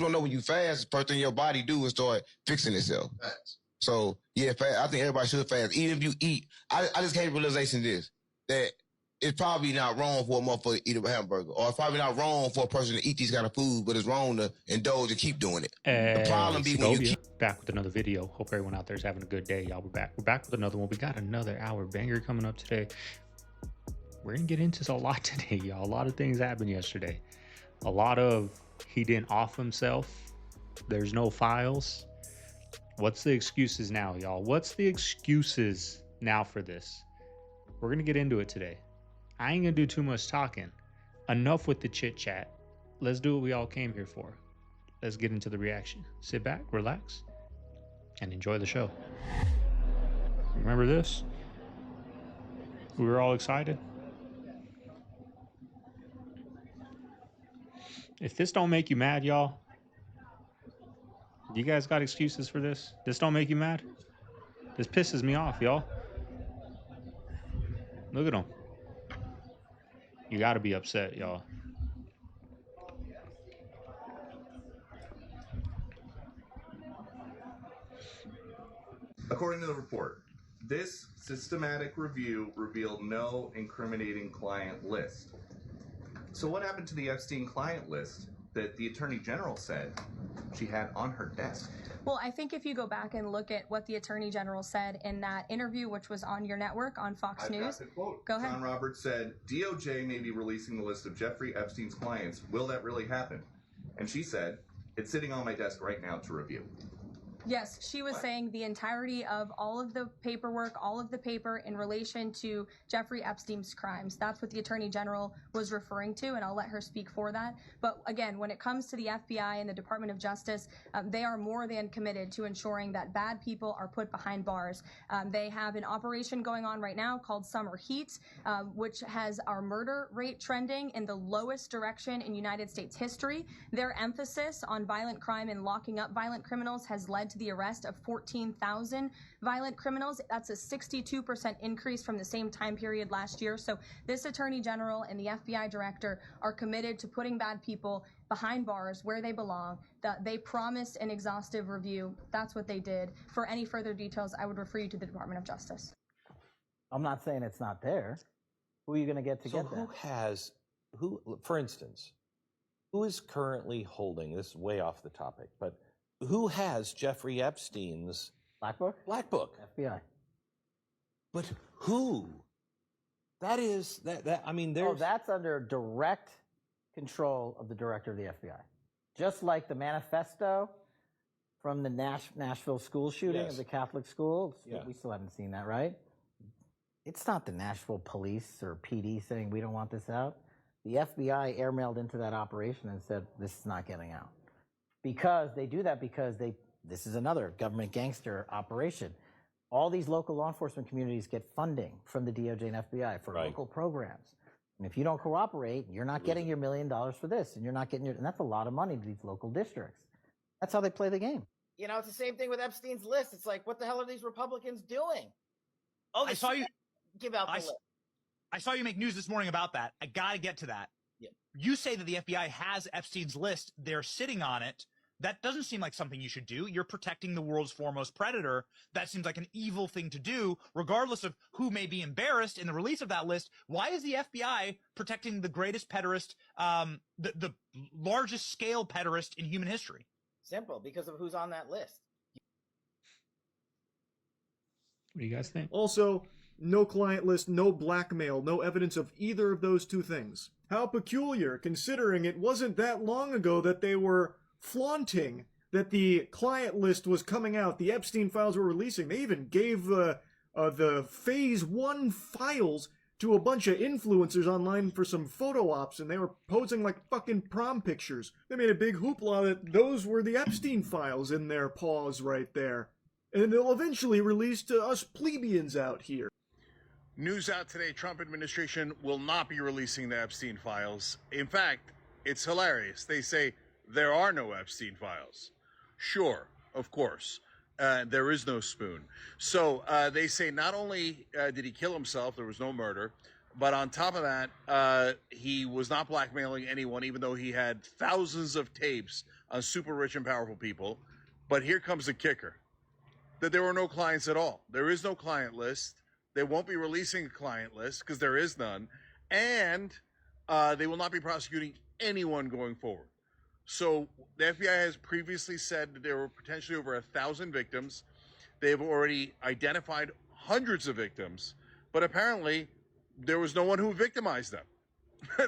don't know when you fast, the first thing your body do is start fixing itself. Facts. So, yeah, I think everybody should fast. Even if you eat, I just came to realization this, that it's probably not wrong for a motherfucker to eat a hamburger, or it's probably not wrong for a person to eat these kind of food, but it's wrong to indulge and keep doing it. The problem be when you keep... Back with another video. Hope everyone out there is having a good day, y'all. We're back with another one. We got another hour banger coming up today. We're gonna get into a lot today, y'all. A lot of things happened yesterday. A lot of he didn't off himself. There's no files. What's the excuses now, y'all? What's the excuses now for this? We're gonna get into it today. I ain't gonna do too much talking. Enough with the chit chat. Let's do what we all came here for. Let's get into the reaction. Sit back, relax, and enjoy the show. Remember this? We were all excited. If this don't make you mad, y'all, you guys got excuses for this? This don't make you mad? This pisses me off, y'all. Look at them. You gotta be upset, y'all. According to the report, this systematic review revealed no incriminating client list. So what happened to the Epstein client list that the Attorney General said she had on her desk? Well, I think if you go back and look at what the Attorney General said in that interview, which was on your network, on Fox News. Got the quote. Go ahead. John Roberts said, DOJ may be releasing the list of Jeffrey Epstein's clients. Will that really happen? And she said, it's sitting on my desk right now to review. Yes, she was saying the entirety of all of the paperwork, all of the paper in relation to Jeffrey Epstein's crimes. That's what the Attorney General was referring to, and I'll let her speak for that. But again, when it comes to the FBI and the Department of Justice, they are more than committed to ensuring that bad people are put behind bars. They have an operation going on right now called Summer Heat, which has our murder rate trending in the lowest direction in United States history. Their emphasis on violent crime and locking up violent criminals has led to the arrest of 14,000 violent criminals. That's a 62% increase from the same time period last year. So this Attorney General and the FBI Director are committed to putting bad people behind bars where they belong. They promised an exhaustive review. That's what they did. For any further details, I would refer you to the Department of Justice. I'm not saying it's not there. Who are you going to get that? So for instance, who is currently holding, this is way off the topic, but who has Jeffrey Epstein's Black Book? Black Book. FBI. But who? That is I mean, there's... Oh, that's under direct control of the director of the FBI. Just like the manifesto from the Nashville school shooting of the Catholic school. Yeah. We still haven't seen that, right? It's not the Nashville police or PD saying we don't want this out. The FBI airmailed into that operation and said this is not getting out. Because they do that because this is another government gangster operation. All these local law enforcement communities get funding from the DOJ and FBI for local programs. And if you don't cooperate, you're not getting your $1 million for this, and you're not getting and that's a lot of money to these local districts. That's how they play the game. You know, it's the same thing with Epstein's list. It's like, what the hell are these Republicans doing? Oh, I saw you give out the list. I saw you make news this morning about that. I got to get to that. Yeah. You say that the FBI has Epstein's list. They're sitting on it. That doesn't seem like something you should do. You're protecting the world's foremost predator. That seems like an evil thing to do, regardless of who may be embarrassed in the release of that list. Why is the FBI protecting the greatest pederast, the largest scale pederast in human history? Simple, because of who's on that list. What do you guys think? Also, no client list, no blackmail, no evidence of either of those two things. How peculiar, considering it wasn't that long ago that they were flaunting that the client list was coming out, the Epstein files were releasing. They even gave the Phase 1 files to a bunch of influencers online for some photo ops, and they were posing like fucking prom pictures. They made a big hoopla that those were the Epstein files in their paws right there. And they'll eventually release to us plebeians out here. News out today, Trump administration will not be releasing the Epstein files. In fact, it's hilarious. They say there are no Epstein files. Sure, of course. There is no spoon. So they say not only did he kill himself, there was no murder, but on top of that, he was not blackmailing anyone, even though he had thousands of tapes on super rich and powerful people. But here comes the kicker, that there were no clients at all. There is no client list. They won't be releasing a client list because there is none. And they will not be prosecuting anyone going forward. So the FBI has previously said that there were potentially over 1,000 victims. They've already identified hundreds of victims, but apparently there was no one who victimized them.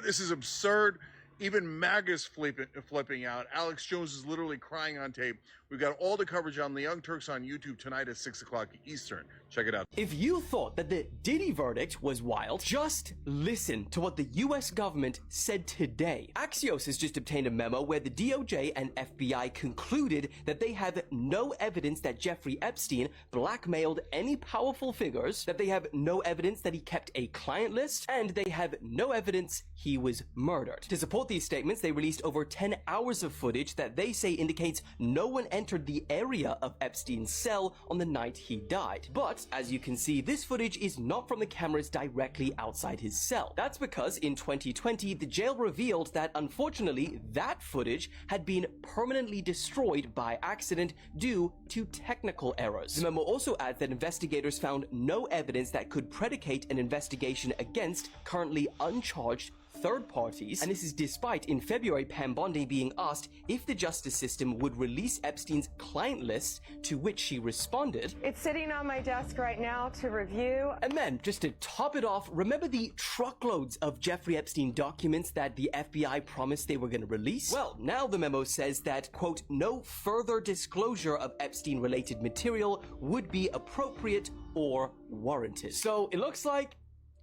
This is absurd. Even MAGA's flipping out. Alex Jones is literally crying on tape. We've got all the coverage on the Young Turks on YouTube tonight at 6 o'clock Eastern. Check it out. If you thought that the Diddy verdict was wild, just listen to what the US government said today. Axios has just obtained a memo where the DOJ and FBI concluded that they have no evidence that Jeffrey Epstein blackmailed any powerful figures, that they have no evidence that he kept a client list, and they have no evidence he was murdered. To support these statements, they released over 10 hours of footage that they say indicates no one entered the area of Epstein's cell on the night he died. But, as you can see, this footage is not from the cameras directly outside his cell. That's because in 2020, the jail revealed that, unfortunately, that footage had been permanently destroyed by accident due to technical errors. The memo also adds that investigators found no evidence that could predicate an investigation against currently uncharged third parties, and this is despite in February Pam Bondi being asked if the justice system would release Epstein's client list, to which she responded, "It's sitting on my desk right now to review." And then, just to top it off, remember the truckloads of Jeffrey Epstein documents that the FBI promised they were going to release? Well, now the memo says that, quote, no further disclosure of Epstein-related material would be appropriate or warranted. So it looks like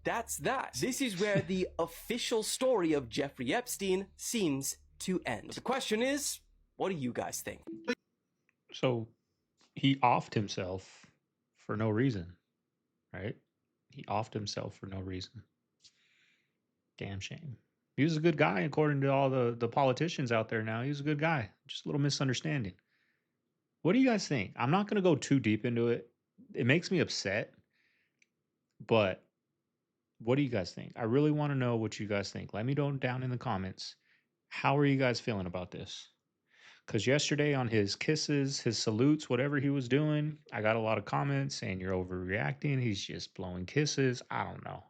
that's that. This is where the official story of Jeffrey Epstein seems to end. The question is, what do you guys think? So he offed himself for no reason, right? He offed himself for no reason. Damn shame. He was a good guy, according to all the politicians out there now. He was a good guy. Just a little misunderstanding. What do you guys think? I'm not going to go too deep into it. It makes me upset, but what do you guys think? I really want to know what you guys think. Let me know down in the comments. How are you guys feeling about this? Because yesterday on his kisses, his salutes, whatever he was doing, I got a lot of comments saying you're overreacting. He's just blowing kisses. I don't know.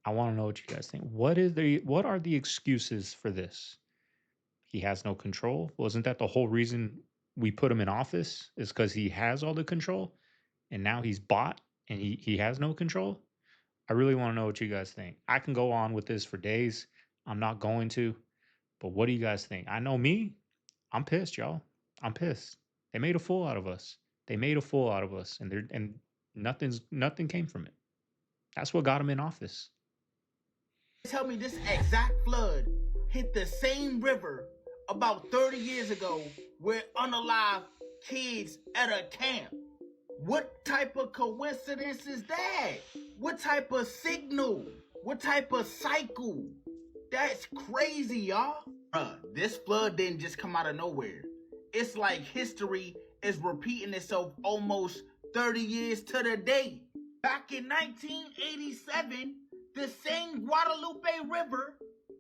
I want to know what you guys think. What are the excuses for this? He has no control. Wasn't that the whole reason we put him in office? Is because he has all the control, and now he's bought and he has no control? I really want to know what you guys think. I can go on with this for days. I'm not going to. But what do you guys think? I know me. I'm pissed, y'all. I'm pissed. They made a fool out of us. They made a fool out of us, and nothing came from it. That's what got him in office. Tell me this exact flood hit the same river about 30 years ago where unalive kids at a camp. What type of coincidence is that? What type of signal? What type of cycle? That's crazy, y'all. This flood didn't just come out of nowhere. It's like history is repeating itself almost 30 years to the day. Back in 1987, the same Guadalupe River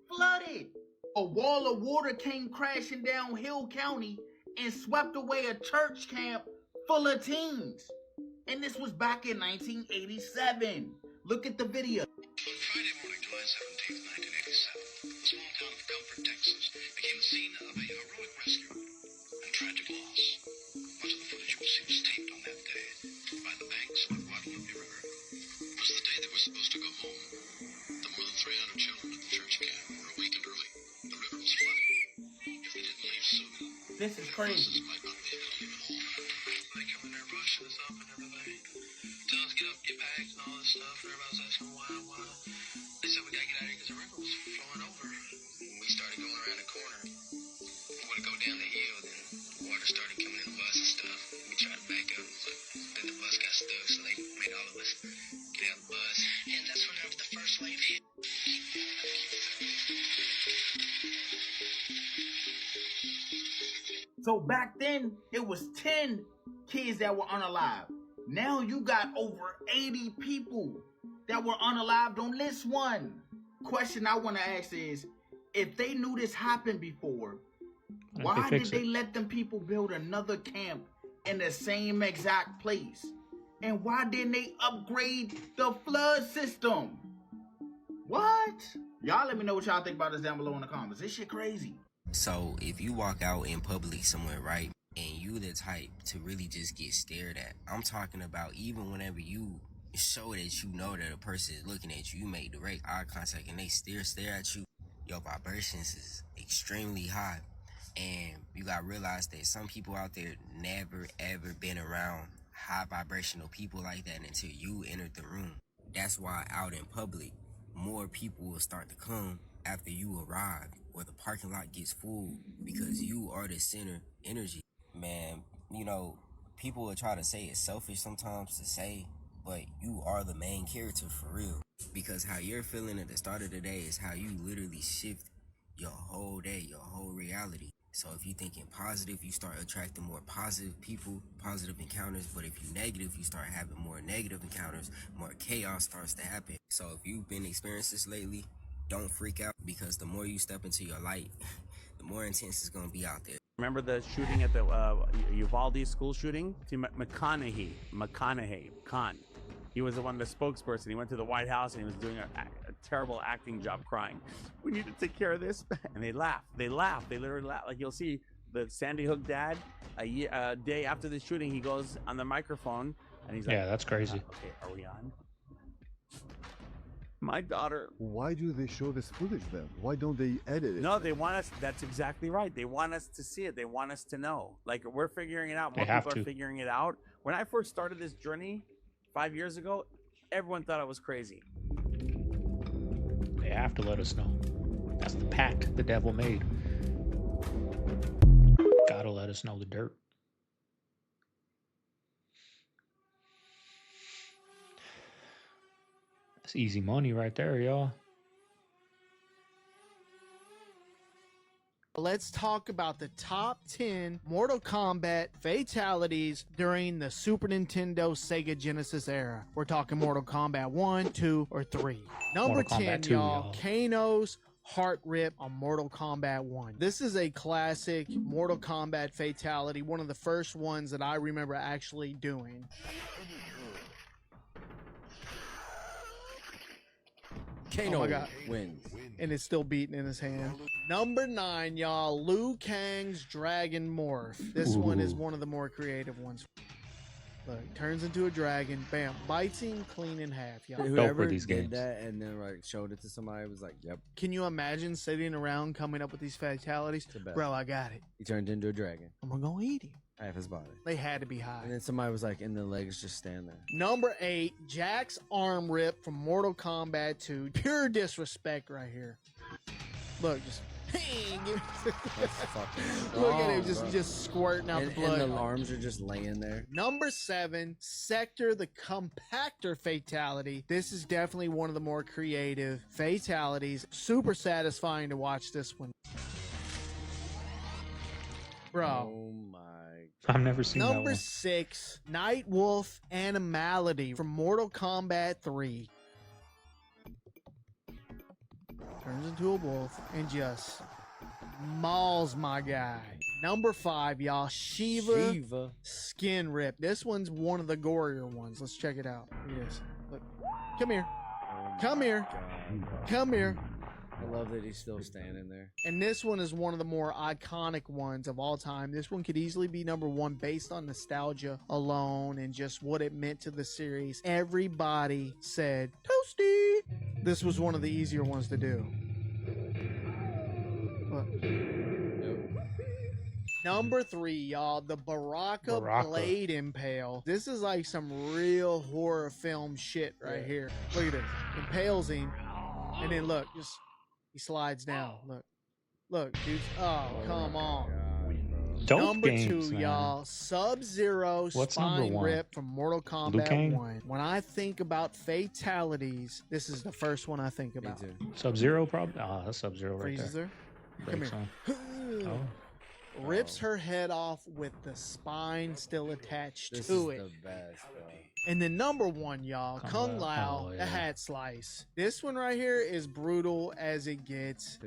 flooded. A wall of water came crashing down Hill County and swept away a church camp full of teens. And this was back in 1987. Look at the video. On Friday morning, July 17th, 1987, the small town of Comfort, Texas, became the scene of a heroic rescue and tragic loss. Much of the footage you will see was taped on that day by the banks of the Guadalupe River. It was the day they were supposed to go home. The more than 300 children at the church camp were awakened early. The river was flooded. If they didn't leave soon, this is crazy. might not be able to leave at all. They come in there rushing us up and everything. Tell us get up, get bags and all this stuff. Everybody's asking why. They said we gotta get out of here because the river was flowing over. We started going around the corner. We wanted to go down the hill, then water started coming in the bus and stuff. We tried to back up, but then the bus got stuck, so they made all of us get out of the bus. And that's whenever the first wave hit. So back then, it was 10 kids that were unalived. Now you got over 80 people that were unalived on this one. Question I want to ask is, if they knew this happened before, Why did they let them people build another camp in the same exact place? And why didn't they upgrade the flood system? What? Y'all let me know what y'all think about this down below in the comments. This shit crazy. So if you walk out in public somewhere, right, and you the type to really just get stared at, I'm talking about even whenever you show that you know that a person is looking at you, you make direct eye contact and they stare at you, your vibrations is extremely high. And you gotta realize that some people out there never ever been around high vibrational people like that until you entered the room. That's why out in public, more people will start to come after you arrive, or the parking lot gets full, because you are the center energy. Man, you know, people will try to say it's selfish sometimes to say, but you are the main character for real. Because how you're feeling at the start of the day is how you literally shift your whole day, your whole reality. So if you're thinking positive, you start attracting more positive people, positive encounters. But if you're negative, you start having more negative encounters, more chaos starts to happen. So if you've been experiencing this lately, don't freak out, because the more you step into your light, the more intense it's going to be out there. Remember the shooting at the Uvalde school shooting? See, McConaughey, Khan. He was the one, the spokesperson. He went to the White House and he was doing a terrible acting job, crying. We need to take care of this. And they laugh. They literally laugh. Like you'll see the Sandy Hook dad, a day after the shooting, he goes on the microphone and he's like, yeah, that's crazy. Okay, are we on? My daughter. Why do they show this footage then? Why don't they edit it? No, they want us. That's exactly right. They want us to see it. They want us to know. Like, we're figuring it out. More people are figuring it out. When I first started this journey 5 years ago, everyone thought I was crazy. They have to let us know. That's the pact the devil made. Gotta let us know the dirt. That's easy money right there, y'all. Let's talk about the top 10 Mortal Kombat fatalities during the Super Nintendo Sega Genesis era. We're talking Mortal Kombat 1, 2, or 3. Number 10, y'all, Kano's heart rip on Mortal Kombat 1. This is a classic Mortal Kombat fatality, one of the first ones that I remember actually doing. Kano wins. And it's still beating in his hand. Number 9, y'all, Liu Kang's Dragon Morph. This one is one of the more creative ones. Look, turns into a dragon, bam, bites him clean in half, y'all. Whoever did that and then like showed it to somebody was like, yep. Can you imagine sitting around coming up with these fatalities? Bro, I got it. He turned into a dragon. I'm gonna eat him. Half his body. They had to be high. And then somebody was like, in the legs, just stand there. Number 8, Jack's arm rip from Mortal Kombat 2. Pure disrespect right here. Look, just look at him just squirting out the blood. And the arms are just laying there. Number 7, Sector the Compactor fatality. This is definitely one of the more creative fatalities. Super satisfying to watch this one. Bro. Oh my. I've never seen that one. Number 6, Nightwolf Animality from Mortal Kombat 3. Turns into a wolf and just mauls my guy. Number 5, y'all, Shiva skin rip. This one's one of the gorier ones. Let's check it out. Look at this. Look. Come here. Come here. Come here. I love that he's still standing there. And this one is one of the more iconic ones of all time. This one could easily be number 1 based on nostalgia alone and just what it meant to the series. Everybody said, Toasty! This was one of the easier ones to do. Look. Number 3, y'all, the Baraka Blade Impale. This is like some real horror film shit right here. Look at this. Impales him. And then look, just... he slides down. Look, dude. Oh, come on. Dope number games, 2, man. y'all. Sub-Zero Spine Rip from Mortal Kombat 1. When I think about fatalities, this is the first one I think about. Sub-Zero, probably. Ah, that's Sub-Zero right Freezes there. her. Come here. Oh. Rips her head off with the spine still attached This to is it. the best, bro. And then number 1, y'all, Kung Lao, Oh, yeah. the hat slice. This one right here is brutal as it gets.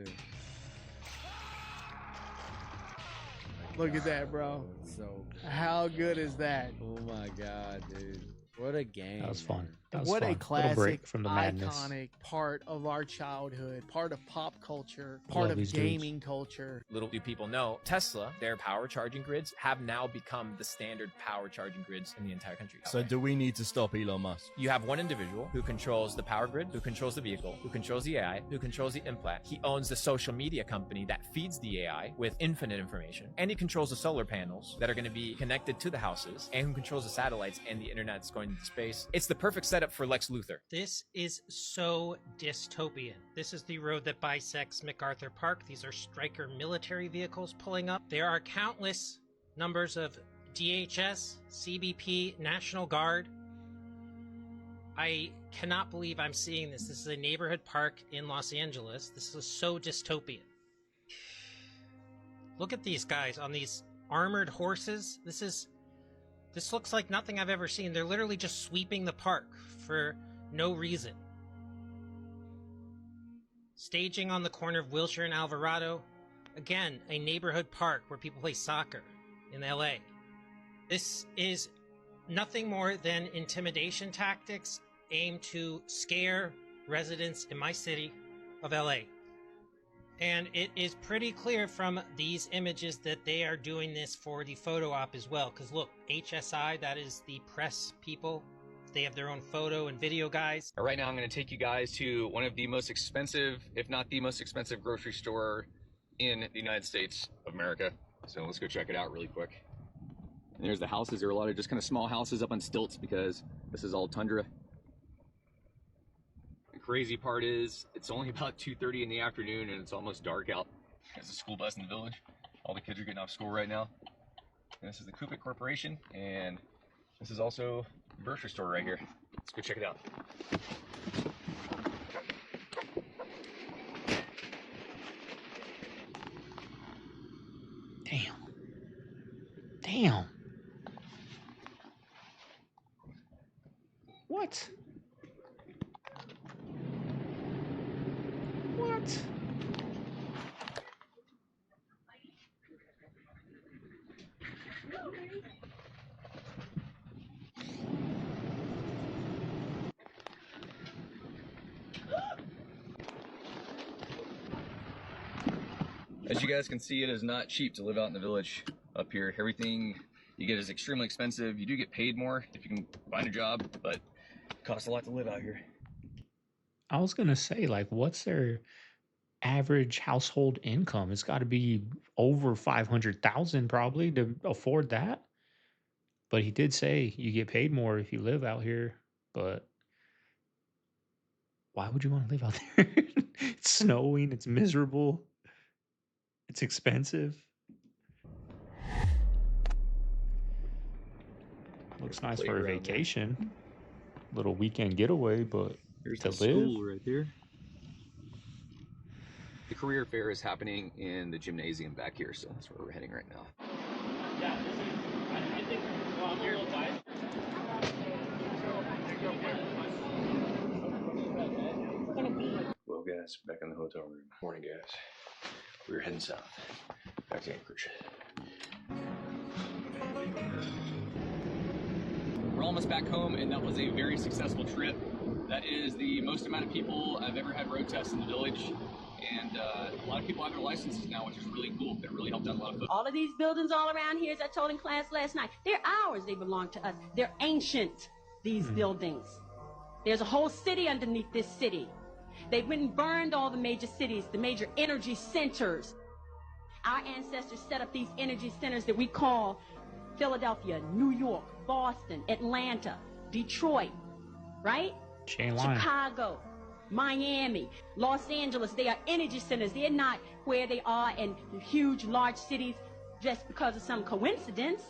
Look at that, bro. So How good is that? oh my god, dude. What a game. That was fun. That was What fun. a Little classic, break from the madness. iconic part of our childhood, part of pop culture, part Love of these dudes. gaming culture. Little do people know, Tesla, their power charging grids have now become the standard power charging grids in the entire country. So do we need to stop Elon Musk? You have one individual who controls the power grid, who controls the vehicle, who controls the AI, who controls the implant. He owns the social media company that feeds the AI with infinite information. And he controls the solar panels that are going to be connected to the houses, and who controls the satellites and the internet that's going into space. It's the perfect setup for Lex Luthor. This is so dystopian. This is the road that bisects MacArthur Park. These are Stryker military vehicles pulling up. There are countless numbers of DHS, CBP, National Guard. I cannot believe I'm seeing this. This is a neighborhood park in Los Angeles. This is so dystopian. Look at these guys on these armored horses. This looks like nothing I've ever seen. They're literally just sweeping the park for no reason. Staging on the corner of Wilshire and Alvarado. Again, a neighborhood park where people play soccer in LA. This is nothing more than intimidation tactics aimed to scare residents in my city of LA. And it is pretty clear from these images that they are doing this for the photo op as well. Because look, HSI, that is the press people. They have their own photo and video guys. Right now I'm going to take you guys to one of the most expensive, if not the most expensive grocery store in the United States of America. So let's go check it out really quick. And there's the houses. There are a lot of just kind of small houses up on stilts because this is all tundra. The crazy part is it's only about 2:30 in the afternoon and it's almost dark out. There's a school bus in the village. All the kids are getting off school right now. And this is the Kupik Corporation, and this is also a grocery store right here. Let's go check it out. Damn. What? What? As you guys can see, it is not cheap to live out in the village up here. Everything you get is extremely expensive. You do get paid more if you can find a job, but it costs a lot to live out here. I was gonna say, like, what's their average household income? It's got to be over 500,000 probably to afford that. But he did say you get paid more if you live out here. But why would you want to live out there? It's snowing. It's miserable. It's expensive. Looks nice for a vacation. Little weekend getaway, but Here's to the live. school right there. The career fair is happening in the gymnasium back here, so that's where we're heading right now. Well, guys, back in the hotel room. Morning, guys. We're heading south, back to Anchorage. We're almost back home, and that was a very successful trip. That is the most amount of people I've ever had road tests in the village, and a lot of people have their licenses now, which is really cool. That really helped out a lot of folks. All of these buildings all around here, as I told in class last night, they're ours. They belong to us. They're ancient, these buildings. There's a whole city underneath this city. They went and burned all the major cities, the major energy centers. Our ancestors set up these energy centers that we call Philadelphia, New York, Boston, Atlanta, Detroit, right? Chain line. Chicago, Miami, Los Angeles. They are energy centers. They're not where they are in huge, large cities just because of some coincidence.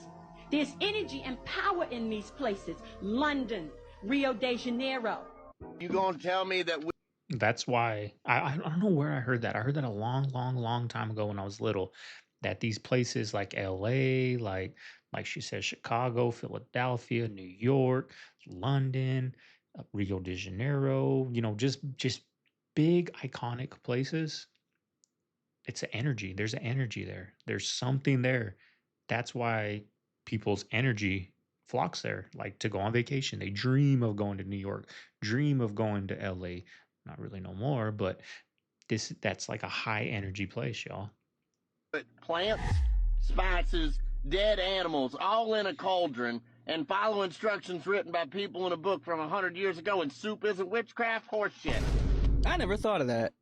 There's energy and power in these places. London, Rio de Janeiro. You gonna tell me that That's why I don't know where I heard that. I heard that a long time ago when I was little. That these places like LA, like she said, Chicago, Philadelphia, New York, London, Rio de Janeiro, just big iconic places. It's an energy. There's an energy there. There's something there that's why people's energy flocks there, like to go on vacation. They dream of going to New York, dream of going to LA. Not really no more, but that's like a high energy place, y'all. But plants, spices, dead animals, all in a cauldron, and follow instructions written by people in a book from 100 years ago, and soup isn't witchcraft? Horseshit. I never thought of that.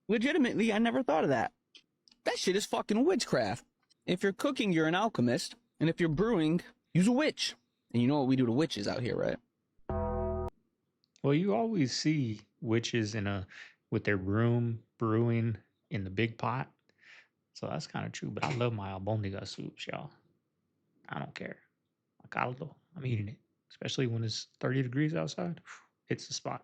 Legitimately, I never thought of that. That shit is fucking witchcraft. If you're cooking, you're an alchemist, and if you're brewing, use a witch. And you know what we do to witches out here, right? Well, you always see witches with their broom brewing in the big pot. So that's kind of true, but I love my albondiga soups, y'all. I don't care. Caldo, I'm eating it, especially when it's 30 degrees outside. It's the spot.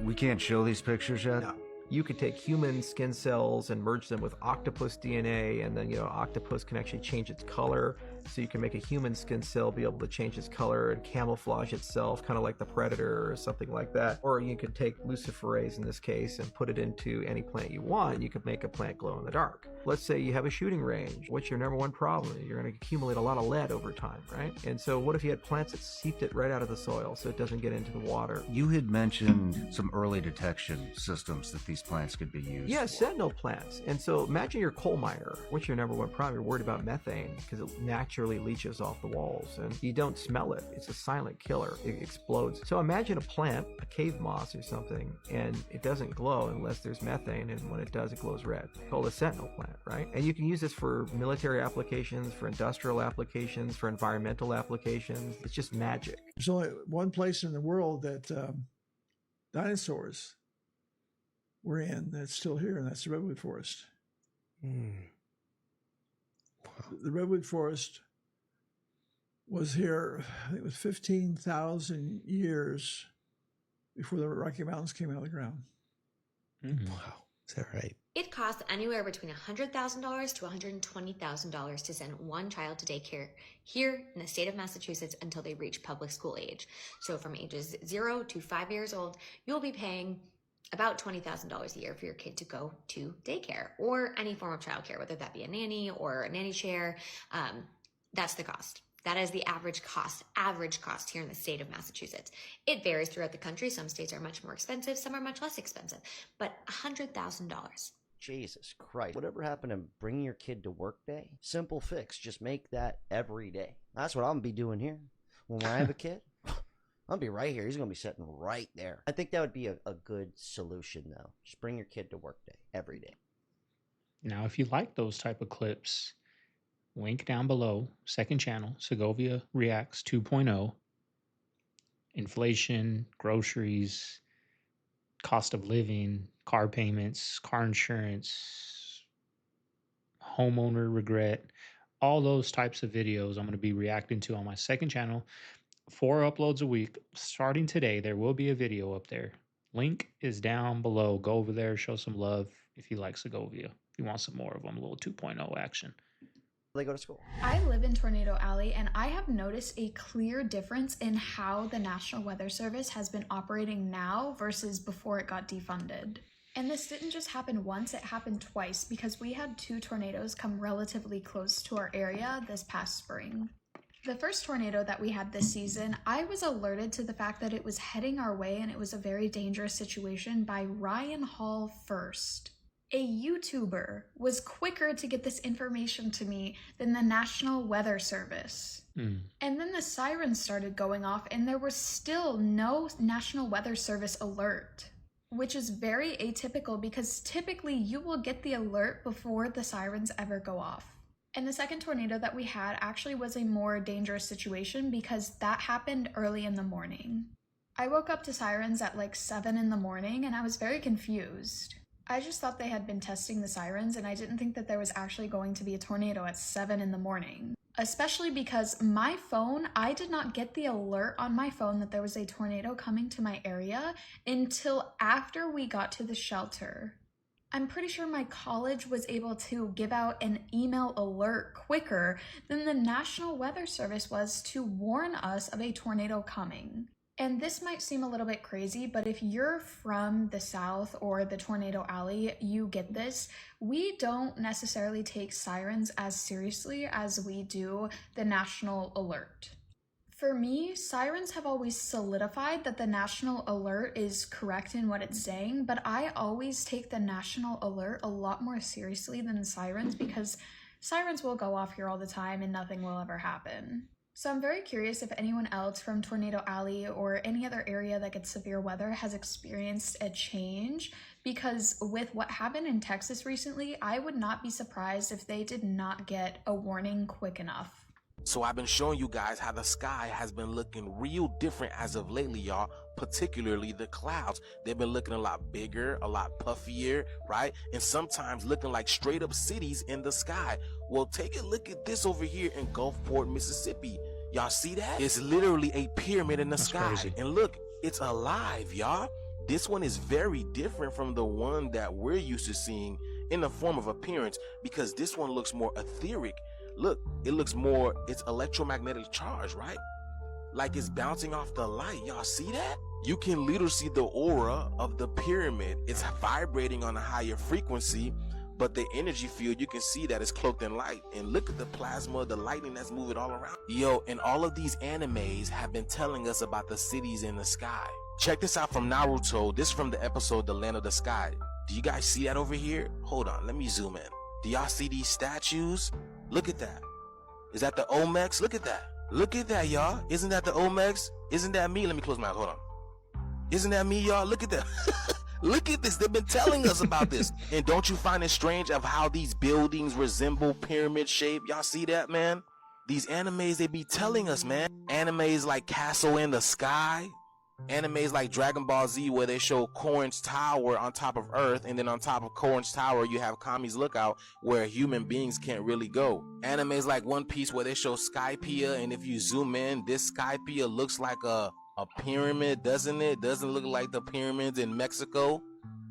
We can't show these pictures yet? No. You could take human skin cells and merge them with octopus DNA, and then, octopus can actually change its color. So you can make a human skin cell be able to change its color and camouflage itself, kind of like the predator or something like that. Or you could take luciferase in this case and put it into any plant you want. You could make a plant glow in the dark. Let's say you have a shooting range. What's your number one problem? You're going to accumulate a lot of lead over time, right? And so what if you had plants that seeped it right out of the soil so it doesn't get into the water? You had mentioned some early detection systems that these plants could be used Yeah, for. sentinel plants. And so imagine you're a coal miner. What's your number one problem? You're worried about methane because it naturally leaches off the walls and you don't smell it. It's a silent killer. It explodes. So imagine a plant, a cave moss or something, and it doesn't glow unless there's methane, and when it does, it glows red. It's called a sentinel plant, right? And you can use this for military applications, for industrial applications, for environmental applications. It's just magic. There's only one place in the world that dinosaurs were in that's still here, and that's the redwood forest. The redwood forest was here, I think it was 15,000 years before the Rocky Mountains came out of the ground. Wow, is that right? It costs anywhere between $100,000 to $120,000 to send one child to daycare here in the state of Massachusetts until they reach public school age. So from ages 0 to 5 years old, you'll be paying about $20,000 a year for your kid to go to daycare or any form of childcare, whether that be a nanny or a nanny share. That's the cost. That is the average cost here in the state of Massachusetts. It varies throughout the country. Some states are much more expensive, some are much less expensive, but $100,000. Jesus Christ. Whatever happened to bringing your kid to work day? Simple fix. Just make that every day. That's what I'm going to be doing here. When I have a kid, I'm going to be right here. He's going to be sitting right there. I think that would be a good solution, though. Just bring your kid to work day every day. Now, if you like those type of clips, link down below, second channel, Segovia Reacts 2.0. Inflation, groceries, cost of living, car payments, car insurance, homeowner regret, all those types of videos I'm going to be reacting to on my second channel. 4 uploads a week. Starting today, there will be a video up there. Link is down below. Go over there, show some love if you like Segovia. If you want some more of them, a little 2.0 action. They go to school. I live in Tornado Alley, and I have noticed a clear difference in how the National Weather Service has been operating now versus before it got defunded. And this didn't just happen once, it happened twice because we had 2 tornadoes come relatively close to our area this past spring. The first tornado that we had this season, I was alerted to the fact that it was heading our way and it was a very dangerous situation by Ryan Hall first. A YouTuber was quicker to get this information to me than the National Weather Service. And then the sirens started going off and there was still no National Weather Service alert, which is very atypical because typically you will get the alert before the sirens ever go off. And the second tornado that we had actually was a more dangerous situation because that happened early in the morning. I woke up to sirens at like 7 in the morning and I was very confused. I just thought they had been testing the sirens and I didn't think that there was actually going to be a tornado at 7 in the morning. Especially because my phone, I did not get the alert on my phone that there was a tornado coming to my area until after we got to the shelter. I'm pretty sure my college was able to give out an email alert quicker than the National Weather Service was to warn us of a tornado coming. And this might seem a little bit crazy, but if you're from the South or the Tornado Alley, you get this. We don't necessarily take sirens as seriously as we do the national alert. For me, sirens have always solidified that the national alert is correct in what it's saying, but I always take the national alert a lot more seriously than the sirens because sirens will go off here all the time and nothing will ever happen. So I'm very curious if anyone else from Tornado Alley or any other area that gets severe weather has experienced a change, because with what happened in Texas recently, I would not be surprised if they did not get a warning quick enough. So I've been showing you guys how the sky has been looking real different as of lately, y'all, particularly the clouds. They've been looking a lot bigger, a lot puffier, right? And sometimes looking like straight up cities in the sky. Well, take a look at this over here in Gulfport, Mississippi. Y'all see that? It's literally a pyramid in the sky. Crazy. And look, it's alive, y'all. This one is very different from the one that we're used to seeing in the form of appearance, because this one looks more etheric. Look, it looks more, it's electromagnetic charge, right? Like it's bouncing off the light. Y'all see that? You can literally see the aura of the pyramid. It's vibrating on a higher frequency, but the energy field, you can see that it's cloaked in light. And look at the plasma, the lightning that's moving all around. Yo, and all of these animes have been telling us about the cities in the sky. Check this out from Naruto. This is from the episode The Land of the Sky. Do you guys see that over here? Hold on, let me zoom in. Do y'all see these statues? Look at that. Is that the Olmecs? Look at that. Look at that, y'all. Isn't that the Olmecs? Isn't that me? Let me close my eyes. Hold on. Isn't that me, y'all? Look at that. Look at this. They've been telling us about this. And don't you find it strange of how these buildings resemble pyramid shape? Y'all see that, man? These animes, they be telling us, man. Animes like Castle in the Sky. Animes like Dragon Ball Z, where they show Korin's Tower on top of Earth, and then on top of Korin's Tower you have Kami's Lookout, where human beings can't really go. Animes like One Piece, where they show Skypiea, and if you zoom in, this Skypiea looks like a pyramid, doesn't it? Doesn't look like the pyramids in Mexico.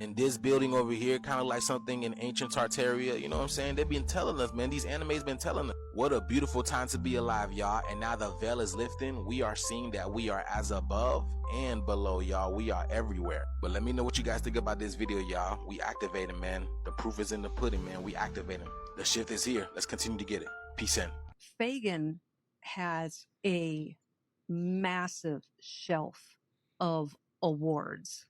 And this building over here kind of like something in ancient Tartaria. You know what I'm saying? They've been telling us, man. These animes been telling us. What a beautiful time to be alive, y'all. And now the veil is lifting. We are seeing that we are as above and below, y'all. We are everywhere. But let me know what you guys think about this video, y'all. We activating, man. The proof is in the pudding, man. We activating. The shift is here. Let's continue to get it. Peace in. Fagin has a massive shelf of awards.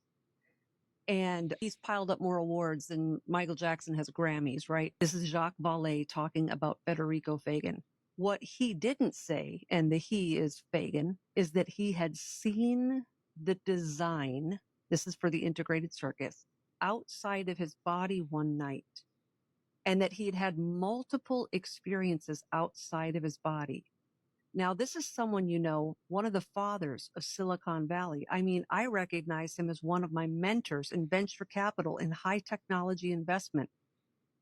And he's piled up more awards than Michael Jackson has Grammys, right? This is Jacques Vallée talking about Federico Fagin. What he didn't say, and the he is Fagin, is that he had seen the design, this is for the integrated circus, outside of his body one night, and that he had had multiple experiences outside of his body. Now, this is someone, you know, one of the fathers of Silicon Valley. I mean, I recognize him as one of my mentors in venture capital and high technology investment.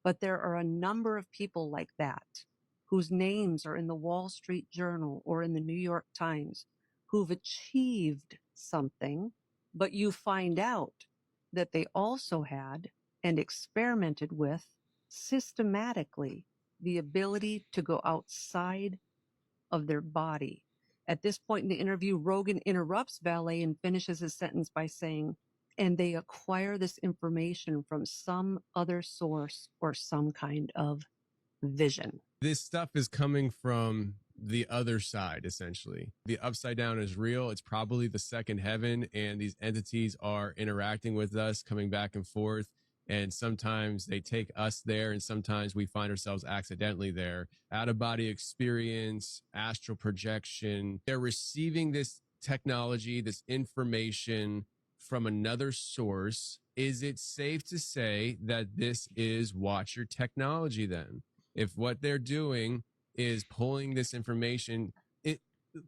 But there are a number of people like that whose names are in the Wall Street Journal or in the New York Times who've achieved something, but you find out that they also had and experimented with systematically the ability to go outside of their body. At this point in the interview, Rogan interrupts Vallée and finishes his sentence by saying, and they acquire this information from some other source or some kind of vision. This stuff is coming from the other side, essentially. The upside down is real. It's probably the second heaven, and these entities are interacting with us, coming back and forth. And sometimes they take us there, and sometimes we find ourselves accidentally there. Out-of-body experience, astral projection. They're receiving this technology, this information from another source. Is it safe to say that this is Watcher technology then? If what they're doing is pulling this information,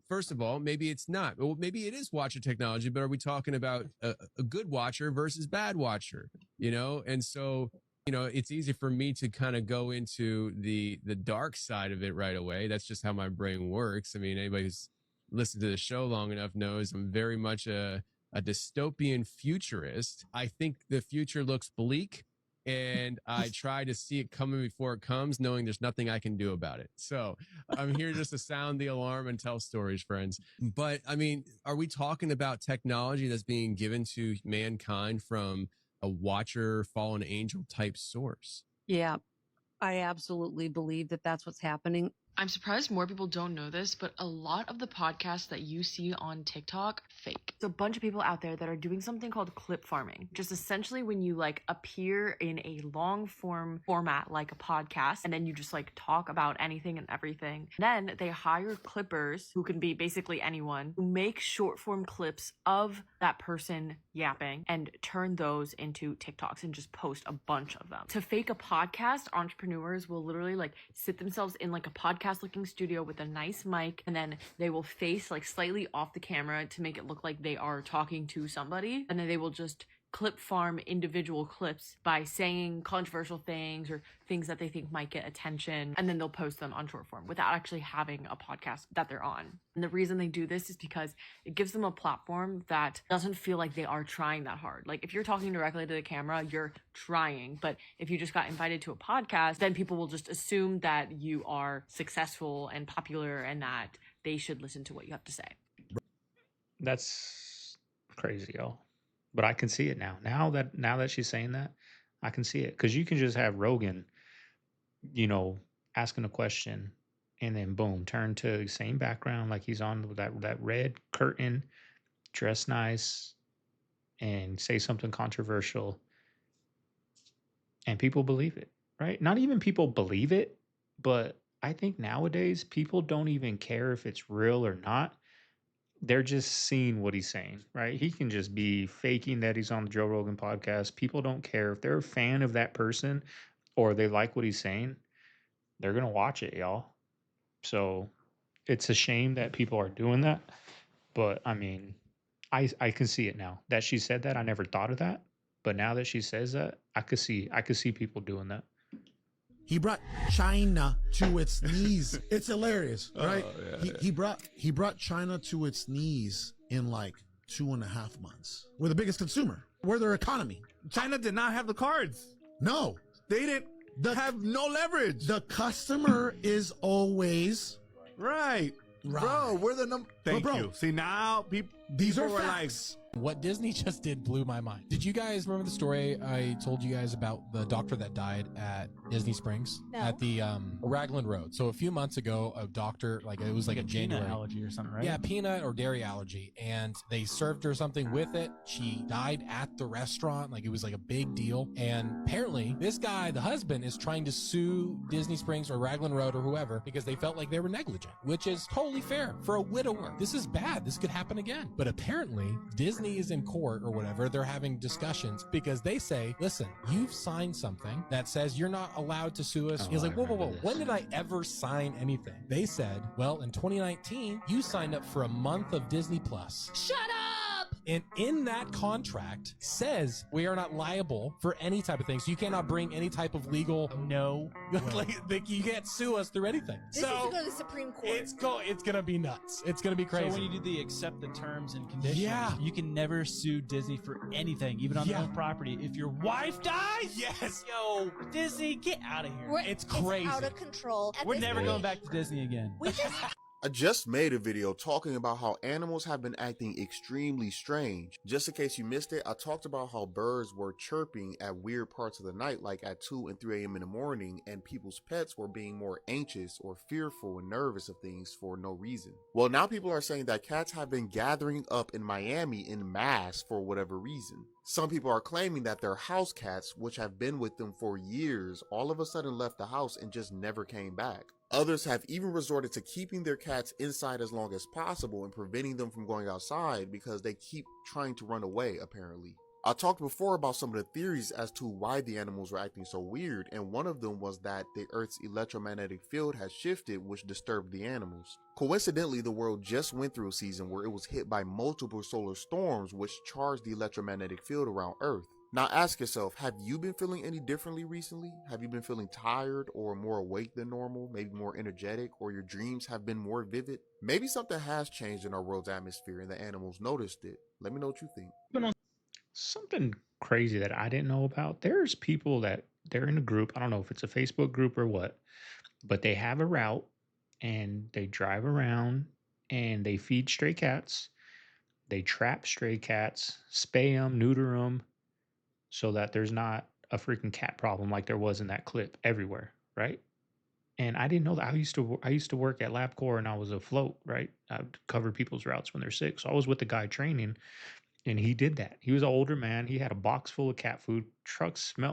first of all, maybe it's not. Well, maybe it is Watcher technology, but are we talking about a good Watcher versus bad Watcher? You know, and so, you know, it's easy for me to kind of go into the dark side of it right away. That's just how my brain works. I mean, anybody who's listened to the show long enough knows I'm very much a dystopian futurist. I think the future looks bleak. and I try to see it coming before it comes, knowing there's nothing I can do about it. So I'm here just to sound the alarm and tell stories, friends. But I mean, are we talking about technology that's being given to mankind from a watcher, fallen angel type source? Yeah, I absolutely believe that that's what's happening. I'm surprised more people don't know this, but a lot of the podcasts that you see on TikTok, fake. There's a bunch of people out there that are doing something called clip farming. Just essentially when you like appear in a long form format like a podcast, and then you just like talk about anything and everything. Then they hire clippers who can be basically anyone who make short form clips of that person yapping and turn those into TikToks and just post a bunch of them. To fake a podcast, entrepreneurs will literally like sit themselves in like a podcast looking studio with a nice mic, and then they will face like slightly off the camera to make it look like they are talking to somebody, and then they will just clip farm individual clips by saying controversial things or things that they think might get attention, and then they'll post them on short form without actually having a podcast that they're on. And the reason they do this is because it gives them a platform that doesn't feel like they are trying that hard. Like if you're talking directly to the camera, you're trying, but if you just got invited to a podcast, then people will just assume that you are successful and popular and that they should listen to what you have to say. That's crazy, y'all. But I can see it now. Now that she's saying that, I can see it. Because you can just have Rogan, asking a question, and then boom, turn to the same background like he's on with that red curtain, dress nice, and say something controversial, and people believe it, right? Not even people believe it, but I think nowadays people don't even care if it's real or not. They're just seeing what he's saying, right? He can just be faking that he's on the Joe Rogan podcast. People don't care. If they're a fan of that person or they like what he's saying, they're going to watch it, y'all. So it's a shame that people are doing that. But I mean, I can see it now. That she said that, I never thought of that. But now that she says that, I could see people doing that. He brought China to its knees. It's hilarious, right? He brought China to its knees in like 2.5 months. We're the biggest consumer. We're their economy. China did not have the cards. No. They didn't have no leverage. The customer is always right. Bro, we're the number. Thank you. See, now these are were facts. What Disney just did blew my mind. Did you guys remember the story I told you guys about the doctor that died at Disney Springs? No. At the Raglan Road. So a few months ago, a doctor, it was like a January peanut allergy or something, right? Yeah, peanut or dairy allergy, and they served her something with it. She died at the restaurant. It was like a big deal. And apparently, this guy, the husband, is trying to sue Disney Springs or Raglan Road or whoever because they felt like they were negligent, which is totally fair for a widower. This is bad. This could happen again. But apparently, Disney is in court or whatever. They're having discussions because they say, listen, you've signed something that says you're not allowed to sue us. He's like, whoa. When did I ever sign anything? They said, well, in 2019, you signed up for a month of Disney Plus. Shut up! And in that contract says we are not liable for any type of thing. So you cannot bring any type of legal. No. You can't sue us through anything. This is to go to the Supreme Court. It's going to be nuts. It's going to be crazy. So when you do the accept the terms and conditions, yeah, you can never sue Disney for anything, even on their own property. If your wife dies, yes, yo, Disney, get out of here. It's crazy. It's out of control. We're never going back to Disney again. I just made a video talking about how animals have been acting extremely strange. Just in case you missed it, I talked about how birds were chirping at weird parts of the night, like at 2 and 3 a.m. in the morning, and people's pets were being more anxious or fearful and nervous of things for no reason. Well, now people are saying that cats have been gathering up in Miami in mass for whatever reason. Some people are claiming that their house cats, which have been with them for years, all of a sudden left the house and just never came back. Others have even resorted to keeping their cats inside as long as possible and preventing them from going outside because they keep trying to run away, apparently. I talked before about some of the theories as to why the animals were acting so weird, and one of them was that the Earth's electromagnetic field has shifted, which disturbed the animals. Coincidentally, the world just went through a season where it was hit by multiple solar storms which charged the electromagnetic field around Earth. Now ask yourself, have you been feeling any differently recently? Have you been feeling tired or more awake than normal, maybe more energetic, or your dreams have been more vivid? Maybe something has changed in our world's atmosphere and the animals noticed it. Let me know what you think. Something crazy that I didn't know about. There's people that they're in a group. I don't know if it's a Facebook group or what, but they have a route and they drive around and they feed stray cats. They trap stray cats, spay them, neuter them, so that there's not a freaking cat problem like there was in that clip everywhere, right? And I didn't know that. I used to work at LabCorp and I was afloat, right? I would cover people's routes when they're sick. So I was with the guy training, and he did that. He was an older man. He had a box full of cat food.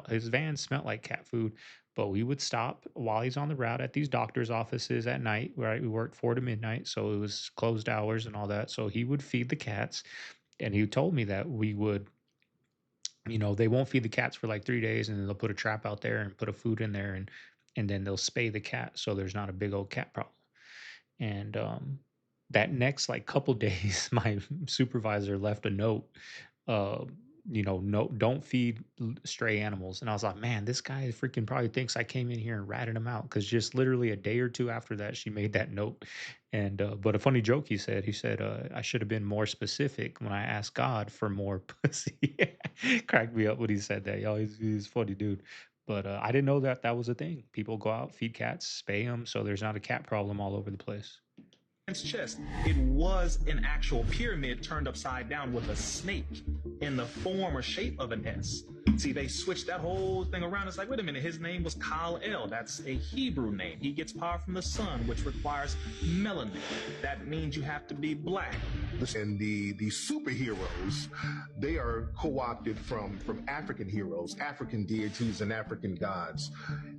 His van smelled like cat food. But we would stop while he's on the route at these doctor's offices at night, right? We worked 4 to midnight, so it was closed hours and all that. So he would feed the cats, and he told me that we would, they won't feed the cats for like 3 days, and then they'll put a trap out there and put a food in there, and then they'll spay the cat so there's not a big old cat problem. And that next like couple days, my supervisor left a note, uh, no, don't feed stray animals. And I was like, man, this guy freaking probably thinks I came in here and ratted him out, because just literally a day or two after that, she made that note. And but a funny joke he said, I should have been more specific when I asked God for more pussy. Cracked me up when he said that. Y'all, he's a funny dude. But I didn't know that that was a thing. People go out, feed cats, spay them, so there's not a cat problem all over the place. Chest, it was an actual pyramid turned upside down with a snake in the form or shape of an S. See, they switched that whole thing around. It's like, wait a minute, his name was Kal-El. That's a Hebrew name. He gets power from the sun, which requires melanin. That means you have to be black. And the superheroes, they are co-opted from African heroes, African deities, and African gods.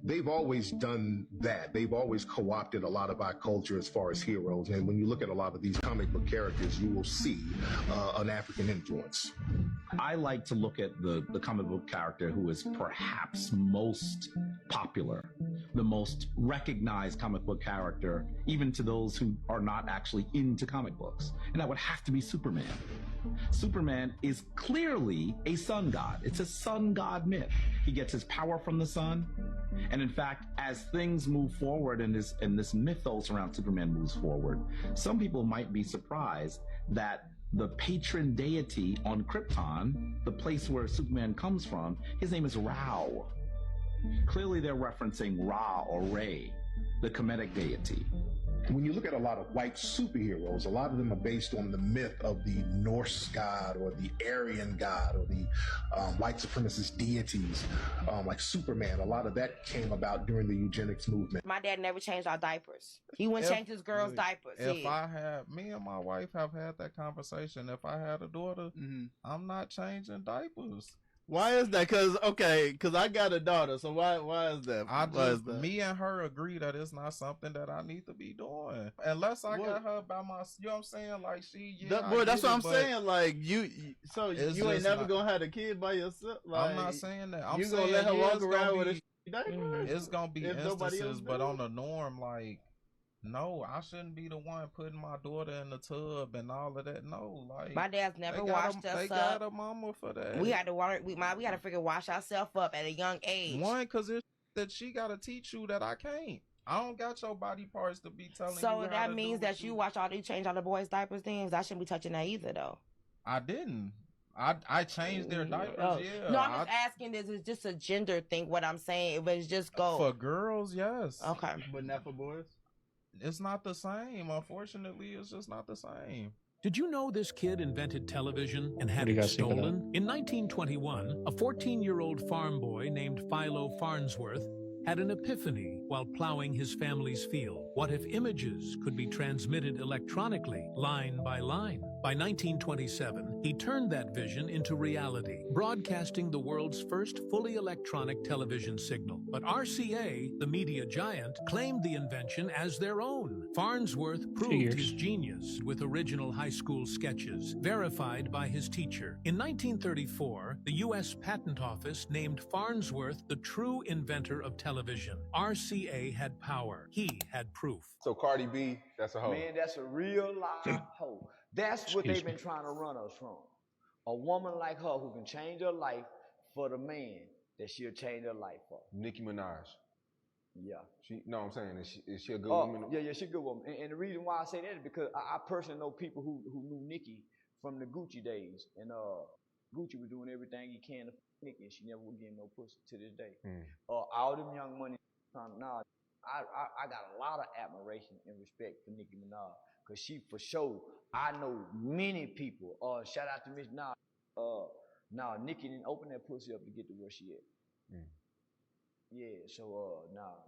They've always done that. They've always co-opted a lot of our culture as far as heroes. And when you look at a lot of these comic book characters, you will see an African influence. I like to look at the comic book character who is perhaps most popular, the most recognized comic book character, even to those who are not actually into comic books. And that would have to be Superman. Superman is clearly a sun god. It's a sun god myth. He gets his power from the sun. And in fact, as things move forward and this mythos around Superman moves forward, some people might be surprised that the patron deity on Krypton, the place where Superman comes from, his name is Ra. Clearly they're referencing Ra or Re, the Kemetic deity. When you look at a lot of white superheroes, a lot of them are based on the myth of the Norse god or the Aryan god or the white supremacist deities like Superman. A lot of that came about during the eugenics movement. My dad never changed our diapers. He wouldn't change his girls' diapers. Me and my wife have had that conversation. If I had a daughter, I'm not changing diapers. Why is that? Because I got a daughter, so why is that? Me and her agree that it's not something that I need to be doing. Unless I got her by my, you know what I'm saying? Like that's what I'm saying. Like you ain't never gonna have a kid by yourself. Like, I'm not saying that. I'm you saying gonna let her walk around with a diaper? It's gonna be instances, but on the norm, like, no, I shouldn't be the one putting my daughter in the tub and all of that. No, like, my dad's never washed us up. They got a mama for that. We had to freaking wash ourselves up at a young age. One, because it's that she got to teach you that I can't. I don't got your body parts to be telling you. So that means that you change all the boys' diapers then? I shouldn't be touching that either, though. I didn't. I changed their diapers, yeah. No, I'm just asking, this is just a gender thing, what I'm saying. If it's just for girls, yes. Okay. But not for boys? It's not the same. Unfortunately, it's just not the same. Did you know this kid invented television and had it stolen? In 1921, a 14-year-old farm boy named Philo Farnsworth had an epiphany while plowing his family's field. What if images could be transmitted electronically, line by line? By 1927, he turned that vision into reality, broadcasting the world's first fully electronic television signal. But RCA, the media giant, claimed the invention as their own. Farnsworth proved his genius with original high school sketches, verified by his teacher. In 1934, the U.S. Patent Office named Farnsworth the true inventor of television. RCA had power. He had proof. So Cardi B, that's a hoe. Man, that's a real live hoe. That's what they've been trying to run us from. A woman like her who can change her life for the man that she'll change her life for. Nicki Minaj. Yeah. I'm saying, is she a good woman? Yeah, she's a good woman. And the reason why I say that is because I personally know people who knew Nicki from the Gucci days. And Gucci was doing everything he can to Nicki, and she never would give him no pussy to this day. All them young money now, I got a lot of admiration and respect for Nicki Minaj, cause she for sure. I know many people. Shout out to Miss Nas. Now Nicki didn't open that pussy up to get to where she at. Yeah, so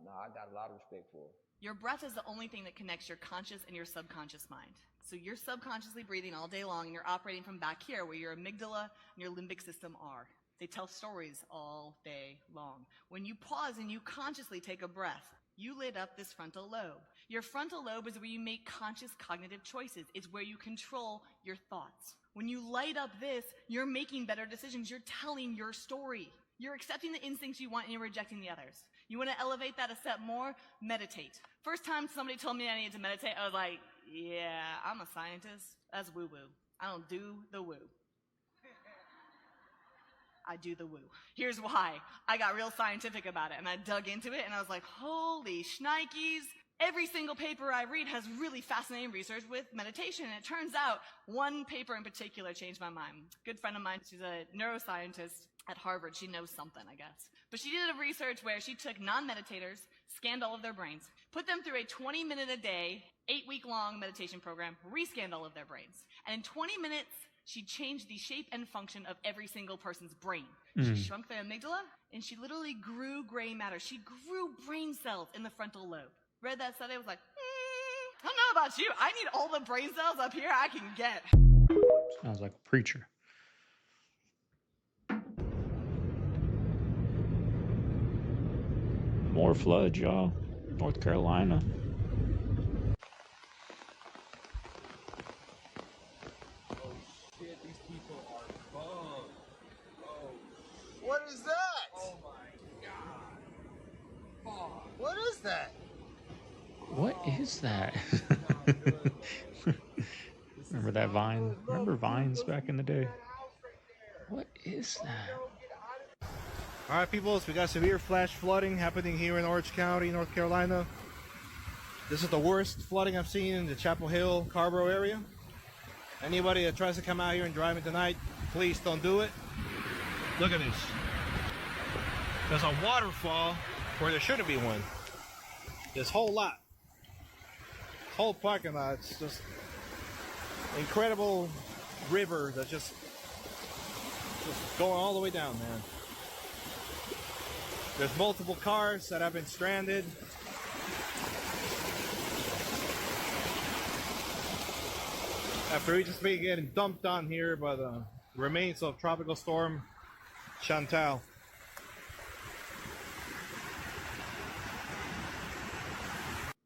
I got a lot of respect for her. Your breath is the only thing that connects your conscious and your subconscious mind. So you're subconsciously breathing all day long, and you're operating from back here where your amygdala and your limbic system are. They tell stories all day long. When you pause and you consciously take a breath, you lit up this frontal lobe. Your frontal lobe is where you make conscious cognitive choices. It's where you control your thoughts. When you light up this, you're making better decisions. You're telling your story. You're accepting the instincts you want and you're rejecting the others. You want to elevate that a step more? Meditate. First time somebody told me I needed to meditate, I was like, yeah, I'm a scientist. That's woo-woo. I don't do the woo. I do the woo. Here's why. I got real scientific about it, and I dug into it, and I was like, holy shnikes. Every single paper I read has really fascinating research with meditation, and it turns out one paper in particular changed my mind. Good friend of mine, she's a neuroscientist at Harvard. She knows something, I guess. But she did a research where she took non-meditators, scanned all of their brains, put them through a 20-minute-a-day, 8-week-long meditation program, rescanned all of their brains. And in 20 minutes, she changed the shape and function of every single person's brain. She shrunk their amygdala, and she literally grew gray matter. She grew brain cells in the frontal lobe. Read that study, I was like, I don't know about you. I need all the brain cells up here I can get. Sounds like a preacher. More floods, y'all. North Carolina. What is that? Oh my god. What is that? What is that? Remember that Vine? Remember Vines back in the day? What is that? All right, peoples, we got severe flash flooding happening here in Orange County, North Carolina. This is the worst flooding I've seen in the Chapel Hill, Carborough area. Anybody that tries to come out here and drive it tonight, please don't do it. Look at this. There's a waterfall where there shouldn't be one. This whole lot. This whole parking lot. It's just incredible river that's just going all the way down, man. There's multiple cars that have been stranded. After we just been getting dumped on here by the remains of Tropical Storm Chantal.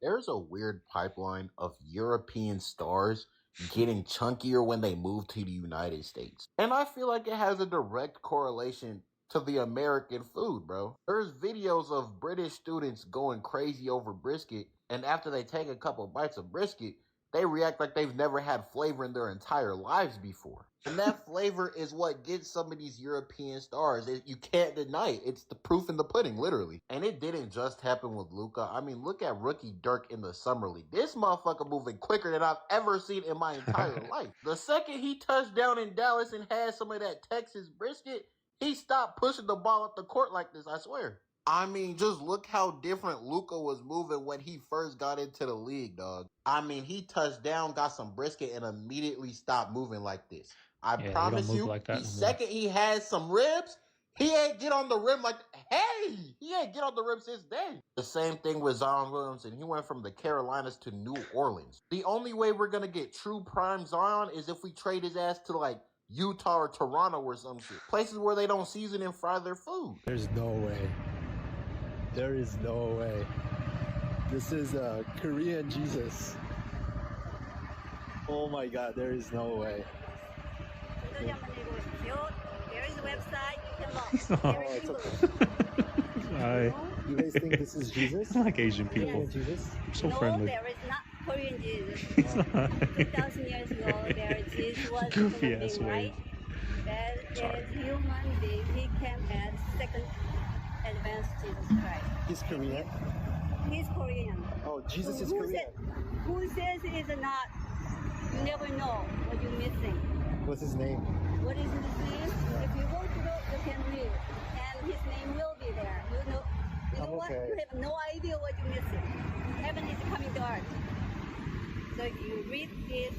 There's a weird pipeline of European stars getting chunkier when they move to the United States. And I feel like it has a direct correlation to the American food, bro. There's videos of British students going crazy over brisket, and after they take a couple bites of brisket, they react like they've never had flavor in their entire lives before. And that flavor is what gets some of these European stars. You can't deny it. It's the proof in the pudding, literally. And it didn't just happen with Luka. I mean, look at rookie Dirk in the Summer League. This motherfucker moving quicker than I've ever seen in my entire life. The second he touched down in Dallas and had some of that Texas brisket, he stopped pushing the ball up the court like this, I swear. I mean, just look how different Luka was moving when he first got into the league, dog. I mean, he touched down, got some brisket, and immediately stopped moving like this. I promise you, like the second he had some ribs, he ain't get on the rim like, hey, he ain't get on the rim since then. The same thing with Zion Williamson. He went from the Carolinas to New Orleans. The only way we're going to get true prime Zion is if we trade his ass to, like, Utah or Toronto or some shit. Places where they don't season and fry their food. There's no way. There is no way. This is a Korean Jesus. Oh my God, there is no way. There is a website, you can look. Hi. You guys think this is Jesus? I like Asian people. Yeah. Jesus? So no, friendly. There is not Korean Jesus. 2,000 years ago, there Jesus was Goofy human ass being, way. right? There is human being. He came as second advanced Jesus Christ. He's Korean? He's Korean. Oh, Jesus is Korean. Who says he is not? You never know what you're missing. What's his name? What is his name? If you want to know, you can read, and his name will be there. You know what? okay. You have no idea what you're missing. Heaven is coming to earth. So you read this.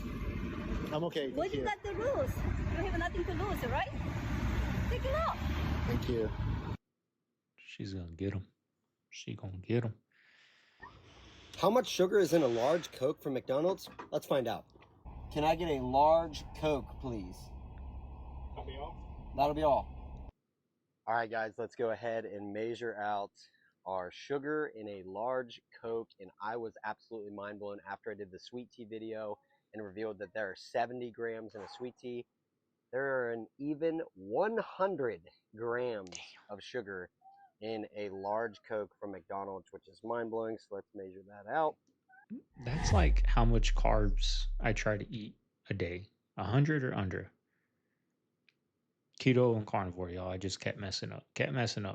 I'm okay. What you got to lose? You have nothing to lose, right? Take it out. Thank you. She's gonna get him. She gonna get him. How much sugar is in a large Coke from McDonald's? Let's find out. Can I get a large Coke, please? That'll be all? That'll be all. All right, guys, let's go ahead and measure out our sugar in a large Coke. And I was absolutely mind blown after I did the sweet tea video and revealed that there are 70 grams in a sweet tea. There are an even 100 grams of sugar in a large Coke from McDonald's, which is mind-blowing. So let's measure that out. That's like how much carbs I try to eat a day. 100 or under. Keto and carnivore, y'all. I just kept messing up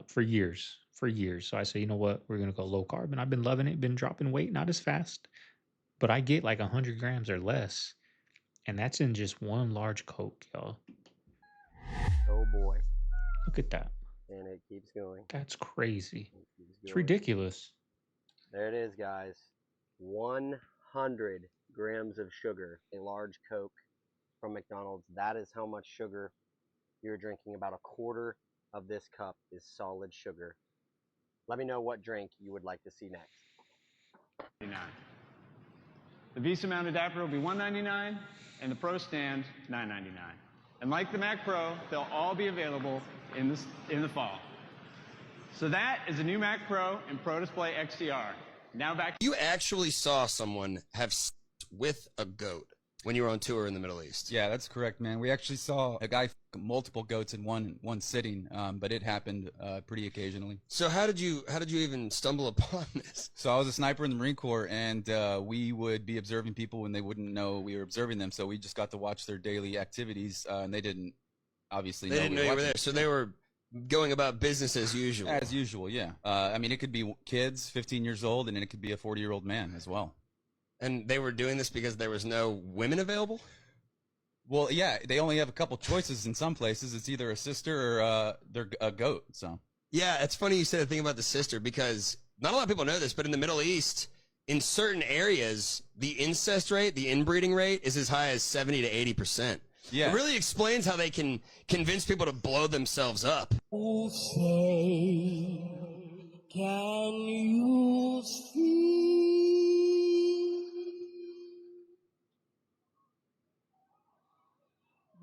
for years. So I said, you know what? We're going to go low carb. And I've been loving it. Been dropping weight, not as fast. But I get like 100 grams or less. And that's in just one large Coke, y'all. Oh, boy. Look at that. And it keeps going. That's crazy. It's going. ridiculous. There it is, guys. 100 grams of sugar, a large Coke from McDonald's. That is how much sugar you're drinking. About a quarter of this cup is solid sugar. Let me know what drink you would like to see next. The Visa mounted adapter will be $199 and the Pro stand $999. And like the Mac Pro, they'll all be available in the fall. So that is a new Mac Pro and Pro Display XDR. Now back. You actually saw someone have sex with a goat when you were on tour in the Middle East. Yeah, that's correct, man. We actually saw a guy f multiple goats in one sitting, but it happened pretty occasionally. So how did you even stumble upon this? So I was a sniper in the Marine Corps, and we would be observing people when they wouldn't know we were observing them. So we just got to watch their daily activities, and they didn't obviously know you were there. So they were going about business as usual. As usual, yeah. I mean, it could be kids, 15 years old, and then it could be a 40-year-old man as well. And they were doing this because there was no women available? Well, yeah, they only have a couple choices in some places. It's either a sister or they're a goat. So yeah, it's funny you said the thing about the sister, because not a lot of people know this, but in the Middle East, in certain areas, the incest rate, the inbreeding rate, is as high as 70 to 80%. Yeah. It really explains how they can convince people to blow themselves up. Say, can you see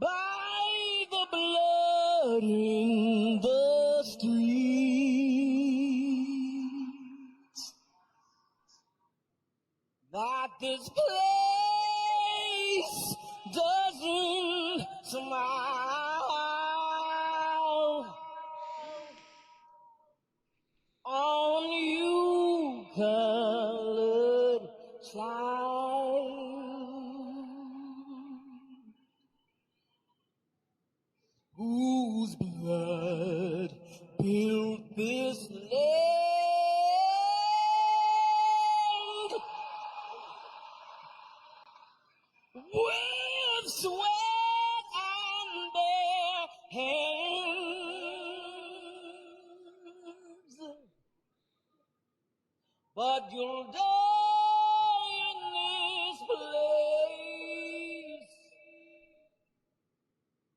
by the blood in the streets that this place doesn't smile on you, colored child, whose blood built this land with sweat and bare hands. But you'll die in this place,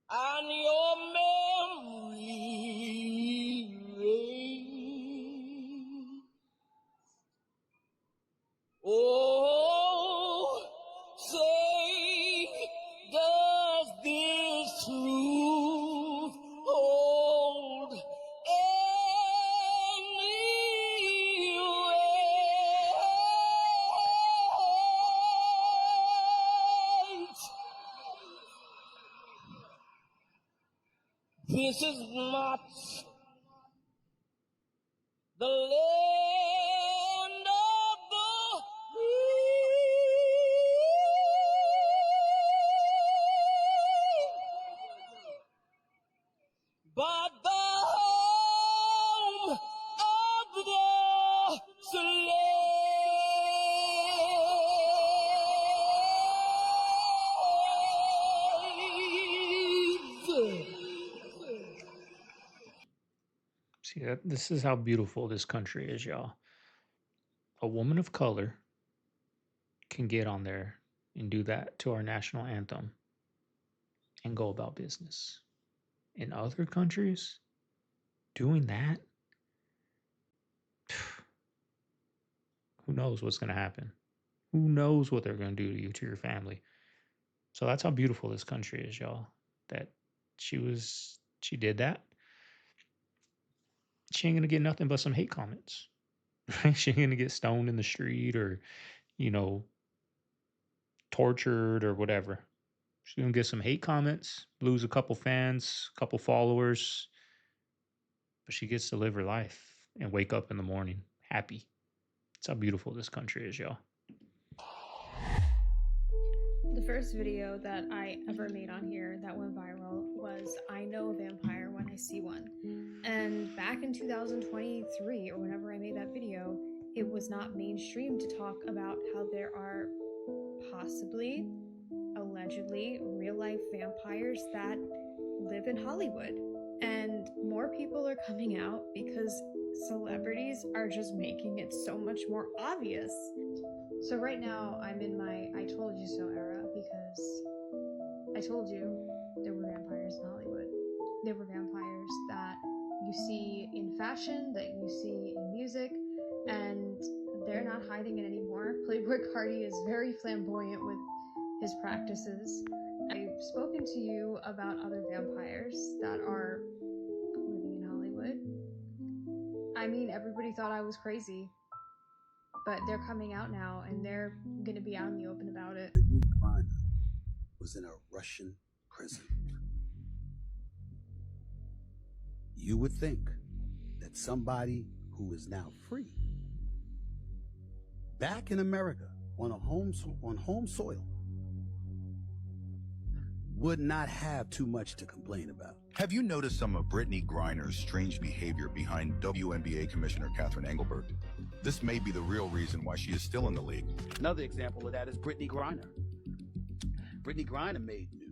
and your memory reigns. Oh, say, does this truth hold any weight? This is not the land of the free, but the home of the slaves. See, this is how beautiful this country is, y'all. A woman of color can get on there and do that to our national anthem and go about business. In other countries, doing that, who knows what's going to happen? Who knows what they're going to do to you, to your family? So that's how beautiful this country is, y'all. That she did that. She ain't going to get nothing but some hate comments. Right? She ain't going to get stoned in the street or, tortured or whatever. She's going to get some hate comments, lose a couple fans, a couple followers, but she gets to live her life and wake up in the morning happy. That's how beautiful this country is, y'all. The first video that I ever made on here that went viral was I know a vampire when I see one. And back in 2023, or whenever I made that video, it was not mainstream to talk about how there are possibly, allegedly, real-life vampires that live in Hollywood. And more people are coming out because celebrities are just making it so much more obvious. So right now, I'm in my I told you so era because I told you there were vampires in Hollywood. There were vampires that you see in fashion, that you see in music, and they're not hiding it anymore. Playboy Cardi is very flamboyant with his practices. I've spoken to you about other vampires that are living in Hollywood. I mean, everybody thought I was crazy, but they're coming out now and they're going to be out in the open about it. Brittney Griner was in a Russian prison. You would think that somebody who is now free, back in America on home soil, would not have too much to complain about. Have you noticed some of Brittney Griner's strange behavior behind WNBA Commissioner Catherine Engelbert? This may be the real reason why she is still in the league. Another example of that is Brittney Griner. Brittney Griner made news.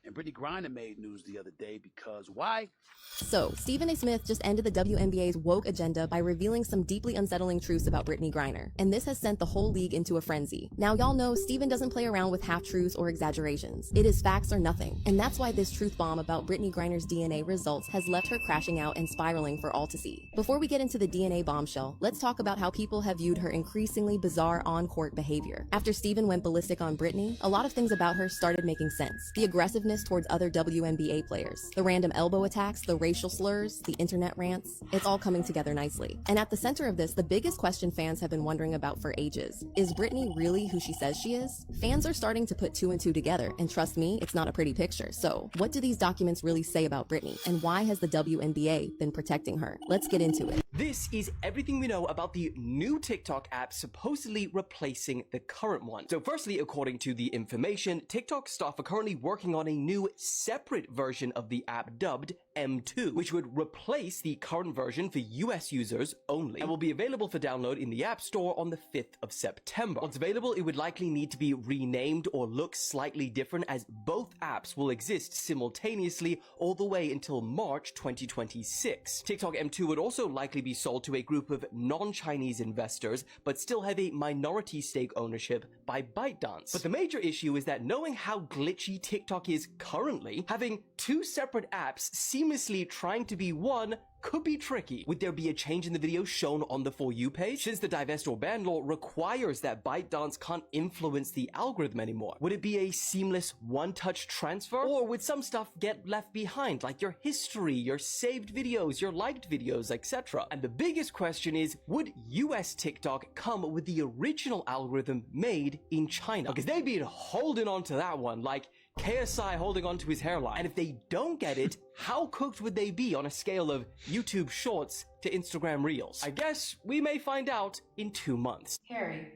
And Brittney Griner made news the other day because why? So, Stephen A. Smith just ended the WNBA's woke agenda by revealing some deeply unsettling truths about Brittney Griner, and this has sent the whole league into a frenzy. Now, y'all know Stephen doesn't play around with half-truths or exaggerations. It is facts or nothing, and that's why this truth bomb about Brittney Griner's DNA results has left her crashing out and spiraling for all to see. Before we get into the DNA bombshell, let's talk about how people have viewed her increasingly bizarre on-court behavior. After Stephen went ballistic on Brittney, a lot of things about her started making sense. The aggressiveness towards other WNBA players, the random elbow attacks, the racial slurs, the internet rants, it's all coming together nicely. And at the center of this, the biggest question fans have been wondering about for ages, is Brittney really who she says she is? Fans are starting to put two and two together, and trust me, it's not a pretty picture. So, what do these documents really say about Brittney, and why has the WNBA been protecting her? Let's get into it. This is everything we know about the new TikTok app supposedly replacing the current one. So firstly, according to the information, TikTok staff are currently working on a new separate version of the app dubbed M2, which would replace the current version for US users only and will be available for download in the App Store on the 5th of September. Once available, it would likely need to be renamed or look slightly different, as both apps will exist simultaneously all the way until March 2026. TikTok M2 would also likely be sold to a group of non-Chinese investors, but still have a minority stake ownership by ByteDance. But the major issue is that knowing how glitchy TikTok is currently, having two separate apps seamlessly trying to be one could be tricky. Would there be a change in the video shown on the For You page, since the divest or ban law requires that ByteDance can't influence the algorithm anymore? Would it be a seamless one-touch transfer, or would some stuff get left behind, like your history, your saved videos, your liked videos, etc.? And the biggest question is, would US TikTok come with the original algorithm made in China? Because they've been holding on to that one like KSI holding on to his hairline. And if they don't get it, how cooked would they be on a scale of YouTube Shorts to Instagram Reels? I guess we may find out in 2 months. Harry.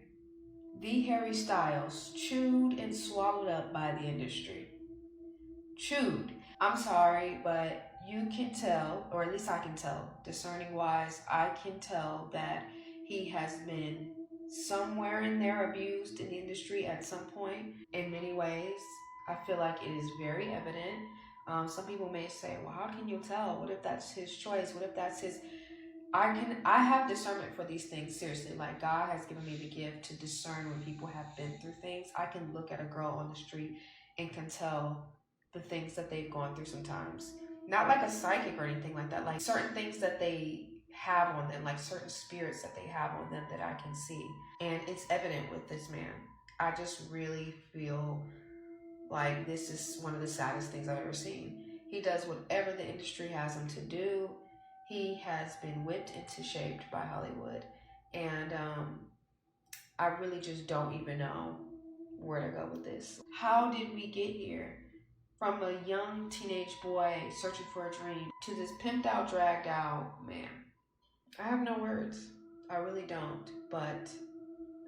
The Harry Styles, chewed and swallowed up by the industry. Chewed. I'm sorry, but you can tell, or at least I can tell, discerning wise, I can tell that he has been somewhere in there abused in the industry at some point in many ways. I feel like it is very evident Some people may say, well, how can you tell? What if that's his choice? What if that's his... I have discernment for these things, seriously. Like, God has given me the gift to discern when people have been through things. I can look at a girl on the street and can tell the things that they've gone through sometimes. Not like a psychic or anything like that, like certain things that they have on them, like certain spirits that they have on them that I can see. And it's evident with this man. I just really feel like this is one of the saddest things I've ever seen. He does whatever the industry has him to do. He has been whipped into shape by Hollywood. And I really just don't even know where to go with this. How did we get here? From a young teenage boy searching for a dream to this pimped out, dragged out man. I have no words. I really don't. But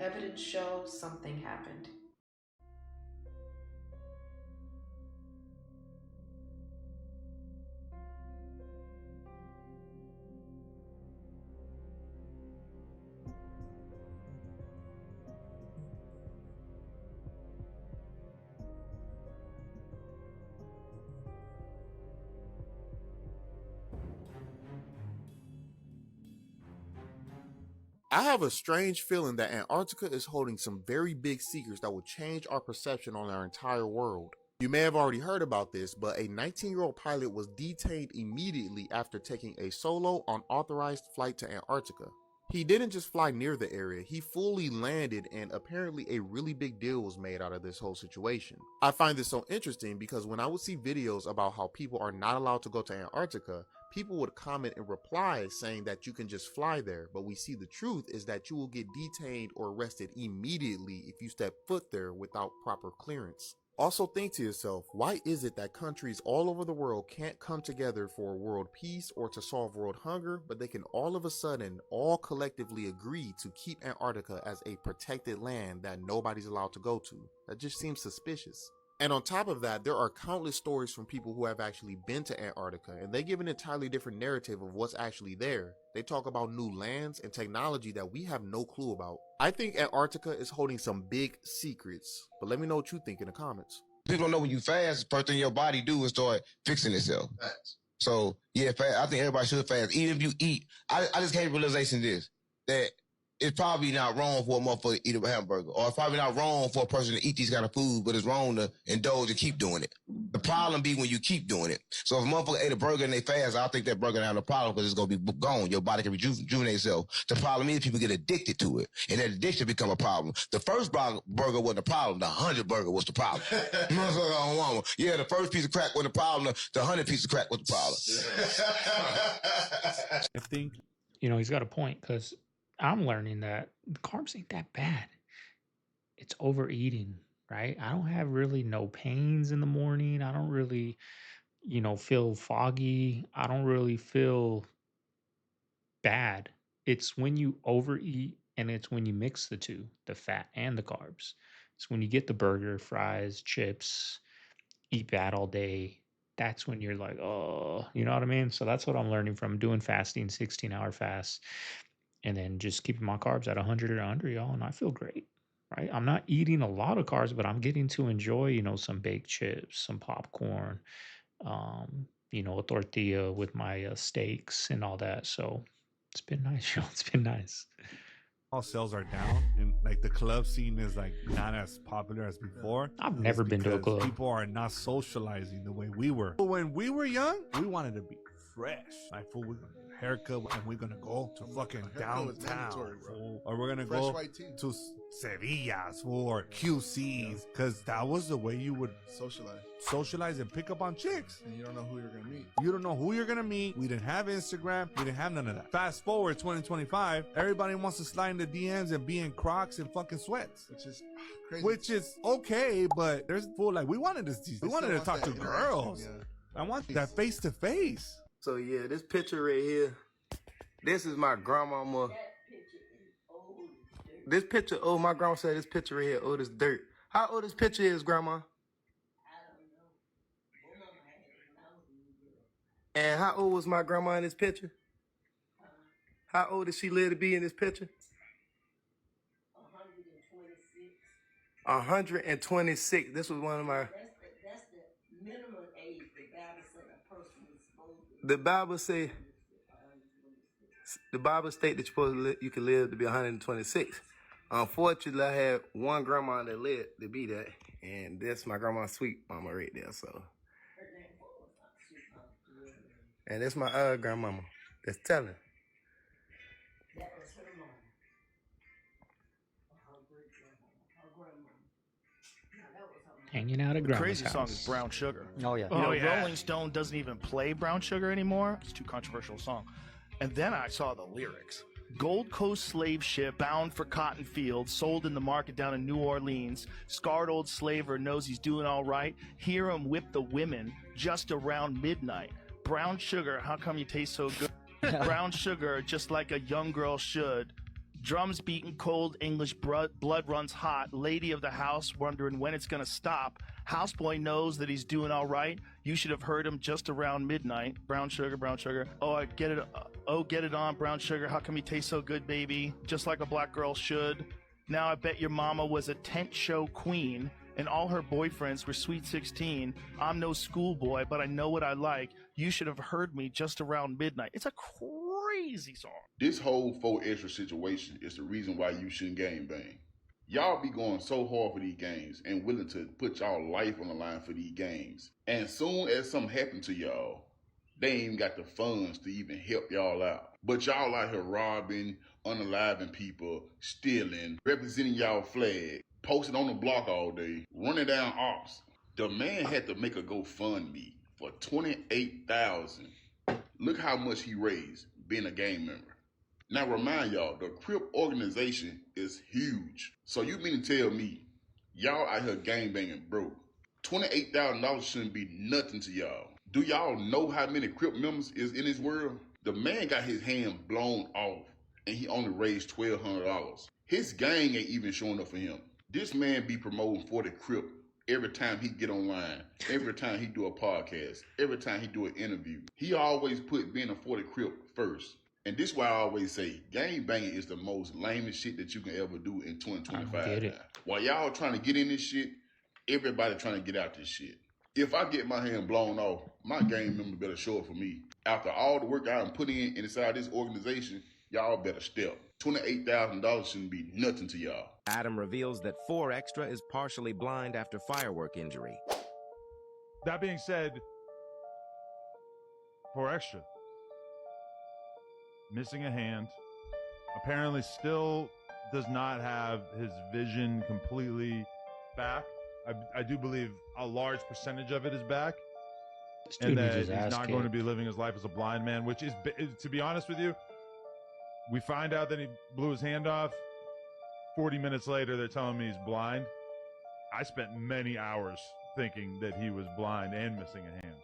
evidence shows something happened. I have a strange feeling that Antarctica is holding some very big secrets that will change our perception on our entire world. You may have already heard about this, but a 19-year-old pilot was detained immediately after taking a solo unauthorized flight to Antarctica. He didn't just fly near the area, he fully landed, and apparently a really big deal was made out of this whole situation. I find this so interesting because when I would see videos about how people are not allowed to go to Antarctica, people would comment and reply saying that you can just fly there, but we see the truth is that you will get detained or arrested immediately if you step foot there without proper clearance. Also think to yourself, why is it that countries all over the world can't come together for world peace or to solve world hunger, but they can all of a sudden all collectively agree to keep Antarctica as a protected land that nobody's allowed to go to? That just seems suspicious. And on top of that, there are countless stories from people who have actually been to Antarctica, and they give an entirely different narrative of what's actually there. They talk about new lands and technology that we have no clue about. I think Antarctica is holding some big secrets, but let me know what you think in the comments. People don't know when you fast, the first thing your body do is start fixing itself. So, yeah, I think everybody should fast. Even if you eat, I just came to realization this, that it's probably not wrong for a motherfucker to eat a hamburger, or it's probably not wrong for a person to eat these kind of food, but it's wrong to indulge and keep doing it. The problem be when you keep doing it. So if a motherfucker ate a burger and they fast, I think that burger don't have no problem because it's going to be gone. Your body can rejuvenate itself. The problem is people get addicted to it, and that addiction become a problem. The first burger wasn't a problem. The 100 burger was the problem. Yeah, the first piece of crack wasn't the problem. The 100 piece of crack was the problem. I think, you know, he's got a point because I'm learning that carbs ain't that bad. It's overeating, right? I don't have really no pains in the morning. I don't really, you know, feel foggy. I don't really feel bad. It's when you overeat and it's when you mix the two, the fat and the carbs. It's when you get the burger, fries, chips, eat that all day. That's when you're like, oh, you know what I mean? So that's what I'm learning from doing fasting, 16-hour fasts. And then just keeping my carbs at 100 or under, y'all, and I feel great, right? I'm not eating a lot of carbs, but I'm getting to enjoy, you know, some baked chips, some popcorn, you know, a tortilla with my steaks and all that. So it's been nice, y'all. It's been nice. All sales are down, and like the club scene is like not as popular as before. I've never been to a club. People are not socializing the way we were. When we were young, we wanted to be fresh. Like, fool, we're gonna get a haircut and we're gonna go to fucking downtown, fool. Or we're gonna go to Sevilla's or QC's, because that was the way you would socialize and pick up on chicks. And you don't know who you're gonna meet. You don't know who you're gonna meet. We didn't have Instagram. We didn't have none of that. Fast forward 2025, everybody wants to slide in the DMs and be in Crocs and fucking sweats, which is crazy. Which is okay, but there's full like we wanted to talk to girls. Yeah. I want that face to face. So yeah, this picture right here, this is my grandmama. This picture, oh, my grandma said this picture right here, old as dirt. How old this picture is, Grandma? And how old was my grandma in this picture? How old did she live to be in this picture? 126. 126. This was one of my... That's the minimum age that God The Bible say, the Bible state that you're supposed to you can live to be 126. Unfortunately, I had one grandma that lived to be that, and that's my grandma's sweet mama right there. So, and that's my grandmama that's telling. Hanging out at The grandma's crazy house. song is Brown Sugar. Oh, yeah. You know, Oh, yeah. Rolling Stone doesn't even play Brown Sugar anymore. It's too controversial song. And then I saw the lyrics. Gold Coast slave ship bound for cotton fields, sold in the market down in New Orleans. Scarred old slaver knows he's doing all right. Hear him whip the women just around midnight. Brown sugar, how come you taste so good? Brown sugar, just like a young girl should. Drums beating cold, English blood runs hot. Lady of the house wondering when it's gonna stop. Houseboy knows that he's doing all right. You should have heard him just around midnight. Brown sugar, brown sugar. Oh, I get it. Oh, get it on, brown sugar. How come you taste so good, baby? Just like a black girl should. Now I bet your mama was a tent show queen, and all her boyfriends were sweet 16. I'm no schoolboy, but I know what I like. You should have heard me just around midnight. It's a crazy song. This whole 4 extra situation is the reason why you shouldn't game bang. Y'all be going so hard for these games and willing to put y'all life on the line for these games. And soon as something happen to y'all, they ain't even got the funds to even help y'all out. But y'all out here robbing, unaliving people, stealing, representing y'all flag, posting on the block all day, running down ops. The man had to make a GoFundMe for $28,000. Look how much he raised being a gang member. Now remind y'all, the Crip organization is huge. So you mean to tell me, y'all out here gangbanging broke? $28,000 shouldn't be nothing to y'all. Do y'all know how many Crip members is in this world? The man got his hand blown off and he only raised $1,200. His gang ain't even showing up for him. This man be promoting for the Crip every time he get online, every time he do a podcast, every time he do an interview. He always put being a 40 Crip first. And this is why I always say, gang banging is the most lamest shit that you can ever do in 2025 now. While y'all trying to get in this shit, everybody trying to get out this shit. If I get my hand blown off, my gang member better show up for me. After all the work I done put in inside this organization, y'all better step. $28,000 shouldn't be nothing to y'all. Adam reveals that 4 Extra is partially blind after firework injury. That being said, 4 Extra. Missing a hand. Apparently still does not have his vision completely back. I do believe a large percentage of it is back. And that he's not going to be living his life as a blind man, which is, to be honest with you, we find out that he blew his hand off. 40 minutes later, they're telling me he's blind. I spent many hours thinking that he was blind and missing a hand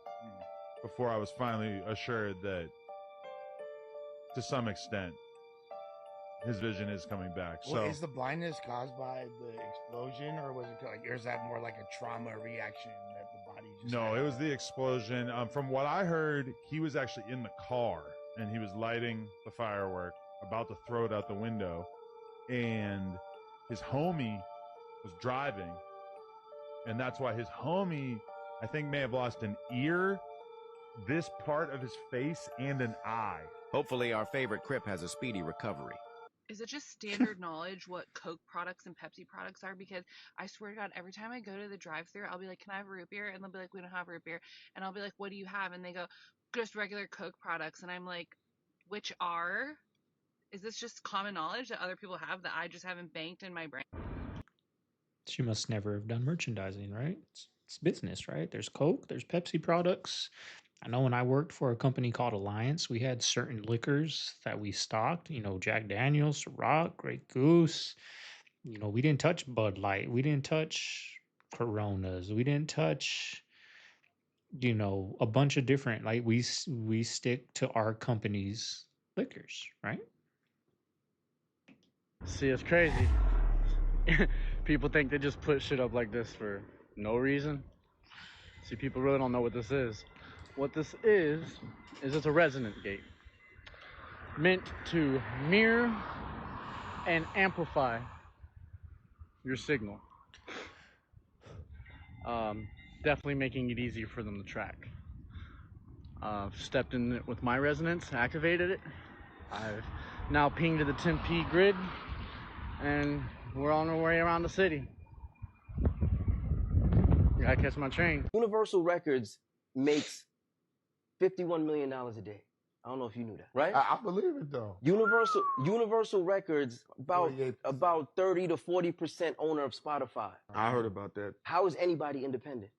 before I was finally assured that, to some extent, his vision is coming back. Well, So is the blindness caused by the explosion, or was it like, or is that more like a trauma reaction that the body just? no, it was the explosion. From what I heard, he was actually in the car and he was lighting the firework, about to throw it out the window, and his homie was driving, and that's why his homie, I think, may have lost an ear, this part of his face, and an eye. Hopefully our favorite Crip has a speedy recovery. Is it just standard knowledge what Coke products and Pepsi products are? Because I swear to God, every time I go to the drive-thru, I'll be like, "Can I have a root beer?" And they'll be like, "We don't have root beer." And I'll be like, "What do you have?" And they go, "Just regular Coke products." And I'm like, "Which are? Is this just common knowledge that other people have that I just haven't banked in my brain?" She must never have done merchandising, right? It's business, right? There's Coke, there's Pepsi products. I know when I worked for a company called Alliance, we had certain liquors that we stocked, Jack Daniels, Ciroc, Grey Goose. We didn't touch Bud Light. We didn't touch Coronas. We didn't touch, a bunch of different, like we stick to our company's liquors, right? See, it's crazy. People think they just put shit up like this for no reason. See, people really don't know what this is. What this is it's a resonant gate. Meant to mirror and amplify your signal. Definitely making it easier for them to track. stepped in with my resonance, activated it. I've now pinged to the 10p grid, and we're on our way around the city. Gotta catch my train. Universal Records makes $51 million a day. I don't know if you knew that, right? I believe it though. Universal Records about 30 to 40% owner of Spotify. I heard about that. How is anybody independent?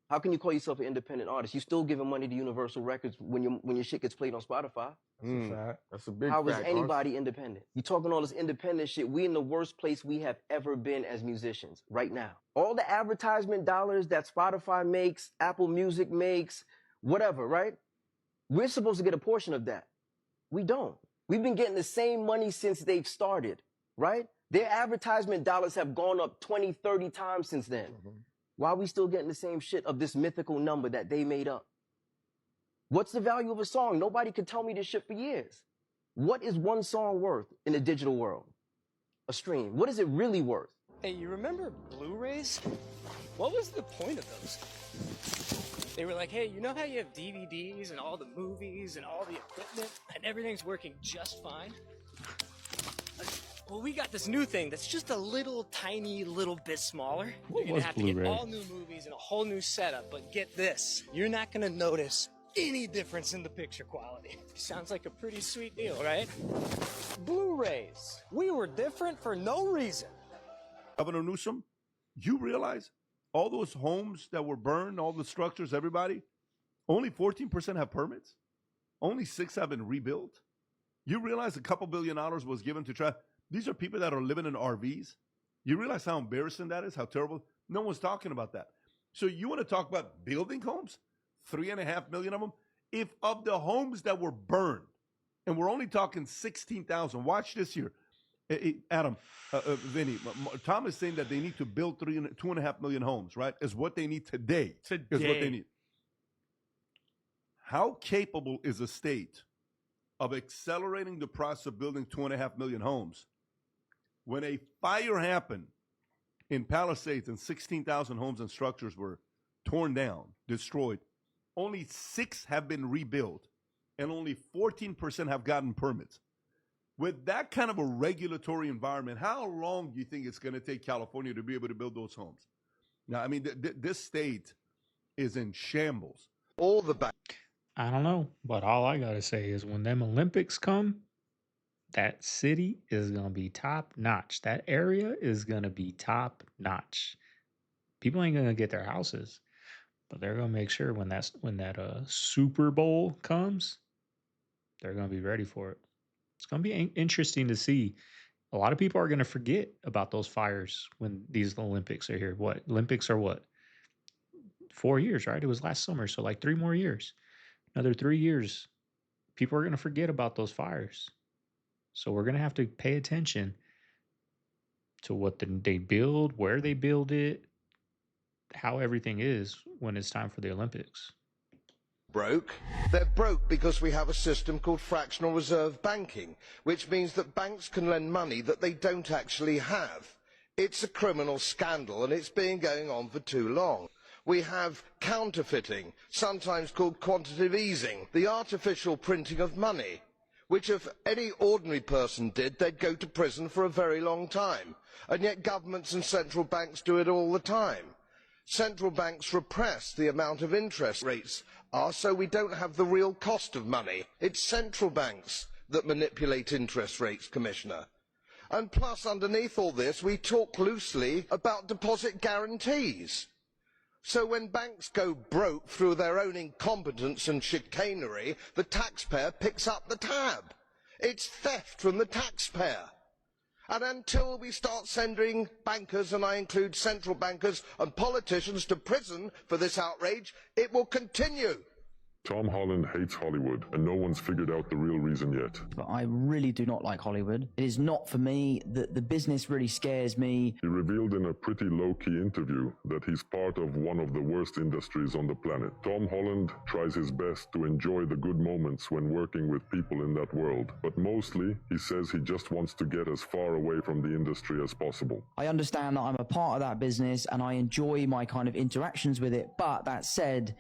How can you call yourself an independent artist? You still giving money to Universal Records when your shit gets played on Spotify. That's a fact. That's a big How fact. is anybody independent? You talking all this independent shit. We in the worst place we have ever been as musicians right now. All the advertisement dollars that Spotify makes, Apple Music makes, whatever, right? We're supposed to get a portion of that. We don't. We've been getting the same money since they've started, right? Their advertisement dollars have gone up 20, 30 times since then. Why are we still getting the same shit of this mythical number that they made up? What's the value of a song? Nobody could tell me this shit for years. What is one song worth in the digital world? A stream. What is it really worth? Hey, you remember Blu-rays? What was the point of those? They were like, hey, you know how you have DVDs and all the movies and all the equipment and everything's working just fine? Well, we got this new thing that's just a little tiny little bit smaller. What You're was gonna have to get Blu-ray? all new movies and a whole new setup, but get this, you're not gonna notice any difference in the picture quality. Sounds like a pretty sweet deal, right? Blu-rays. We were different for no reason. Governor Newsom, you realize all those homes that were burned, all the structures, everybody, only 14% have permits? Only 6 have been rebuilt? You realize a couple $2 billion was given to try. These are people that are living in RVs. You realize how embarrassing that is, how terrible? No one's talking about that. So you want to talk about building homes? 3.5 million of them? If of the homes that were burned, and we're only talking 16,000, watch this here. Adam, Vinny, Tom is saying that they need to build 2.5 million homes, right? Is what they need today. Is what they need. How capable is a state of accelerating the process of building 2.5 million homes when a fire happened in Palisades and 16,000 homes and structures were torn down, destroyed? Only 6 have been rebuilt, and only 14% have gotten permits. With that kind of a regulatory environment, how long do you think it's going to take California to be able to build those homes? Now, I mean, this state is in shambles. I don't know, but all I gotta say is when them Olympics come, that city is gonna be top notch. That area is gonna be top notch. People ain't gonna get their houses, but they're gonna make sure when that Super Bowl comes, they're gonna be ready for it. It's gonna be interesting to see. A lot of people are gonna forget about those fires when these Olympics are here. What Olympics are what? 4 years, right? It was last summer, so like 3 more years. Another 3 years, people are going to forget about those fires. So we're going to have to pay attention to what they build, where they build it, how everything is when it's time for the Olympics. Broke. They're broke because we have a system called fractional reserve banking, which means that banks can lend money that they don't actually have. It's a criminal scandal and it's been going on for too long. We have counterfeiting, sometimes called quantitative easing, the artificial printing of money, which if any ordinary person did, they'd go to prison for a very long time. And yet governments and central banks do it all the time. Central banks repress the amount of interest rates are so we don't have the real cost of money. It's central banks that manipulate interest rates, Commissioner. And plus, underneath all this, we talk loosely about deposit guarantees. So when banks go broke through their own incompetence and chicanery, the taxpayer picks up the tab. It's theft from the taxpayer. And until we start sending bankers, and I include central bankers and politicians, to prison for this outrage, it will continue. Tom Holland hates Hollywood, and no one's figured out the real reason yet. But I really do not like Hollywood. It is not for me. The business really scares me. He revealed in a pretty low-key interview that he's part of one of the worst industries on the planet. Tom Holland tries his best to enjoy the good moments when working with people in that world. But mostly, he says he just wants to get as far away from the industry as possible. I understand that I'm a part of that business and I enjoy my kind of interactions with it. But that said,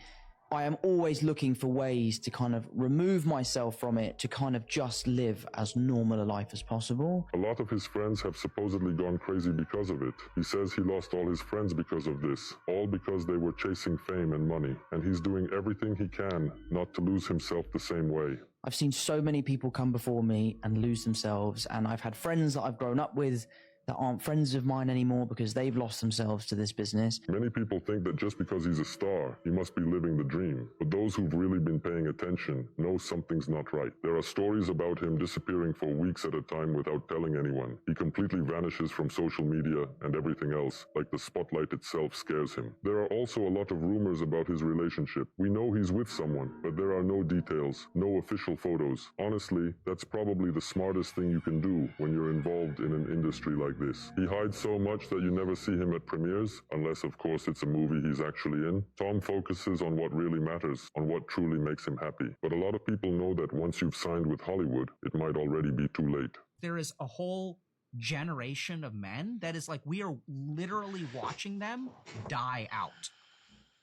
I am always looking for ways to kind of remove myself from it, to kind of just live as normal a life as possible. A lot of his friends have supposedly gone crazy because of it. He says he lost all his friends because of this, all because they were chasing fame and money, and he's doing everything he can not to lose himself the same way. I've seen so many people come before me and lose themselves, and I've had friends that I've grown up with that aren't friends of mine anymore because they've lost themselves to this business. Many people think that just because he's a star, he must be living the dream. But those who've really been paying attention know something's not right. There are stories about him disappearing for weeks at a time without telling anyone. He completely vanishes from social media and everything else, like the spotlight itself scares him. There are also a lot of rumors about his relationship. We know he's with someone, but there are no details, no official photos. Honestly, that's probably the smartest thing you can do when you're involved in an industry like this. He hides so much that you never see him at premieres, unless of course it's a movie he's actually in. Tom focuses on what really matters, on what truly makes him happy. But a lot of people know that once you've signed with Hollywood, it might already be too late. There is a whole generation of men that is like, we are literally watching them die out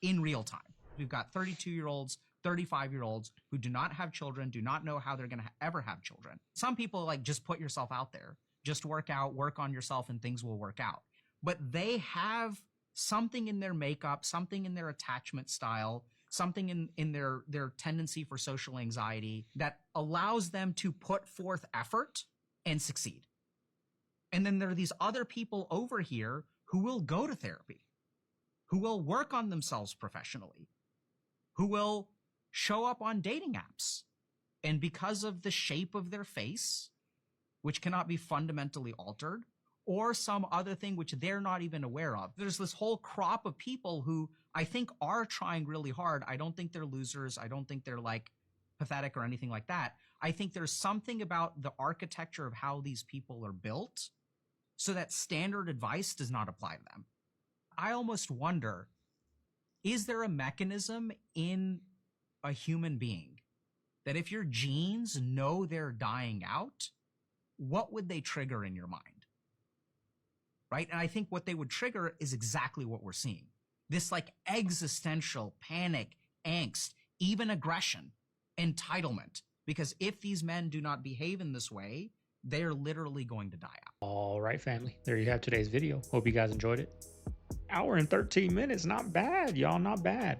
in real time. We've got 32-year-olds, 35-year-olds who do not have children, do not know how they're going to ever have children. Some people like, just put yourself out there. Just work on yourself and things will work out. But they have something in their makeup, something in their attachment style, something in their tendency for social anxiety that allows them to put forth effort and succeed. And then there are these other people over here who will go to therapy, who will work on themselves professionally, who will show up on dating apps. And because of the shape of their face, which cannot be fundamentally altered, or some other thing which they're not even aware of. There's this whole crop of people who I think are trying really hard. I don't think they're losers. I don't think they're like pathetic or anything like that. I think there's something about the architecture of how these people are built so that standard advice does not apply to them. I almost wonder, is there a mechanism in a human being that if your genes know they're dying out, what would they trigger in your mind? Right? And I think what they would trigger is exactly what we're seeing. This like existential panic, angst, even aggression, entitlement. Because if these men do not behave in this way, they're literally going to die out. All right, family. There you have today's video. Hope you guys enjoyed it. Hour and 13 minutes. Not bad, y'all. Not bad.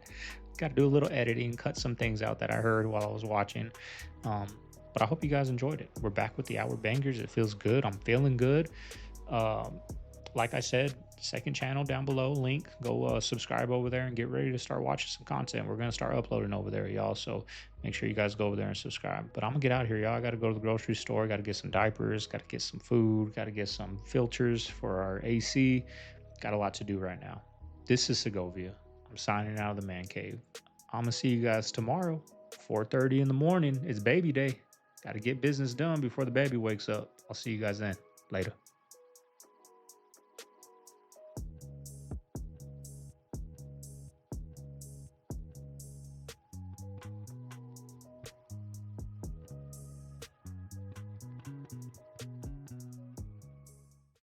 Got to do a little editing, cut some things out that I heard while I was watching. But I hope you guys enjoyed it. We're back with the hour bangers. It feels good. I'm feeling good. Like I said, second channel down below, link. Go subscribe over there and get ready to start watching some content. We're going to start uploading over there, y'all. So make sure you guys go over there and subscribe. But I'm going to get out of here, y'all. I got to go to the grocery store. Got to get some diapers. Got to get some food. Got to get some filters for our AC. Got a lot to do right now. This is Segovia. I'm signing out of the man cave. I'm going to see you guys tomorrow, 4:30 in the morning. It's baby day. Got to get business done before the baby wakes up. I'll see you guys then. Later.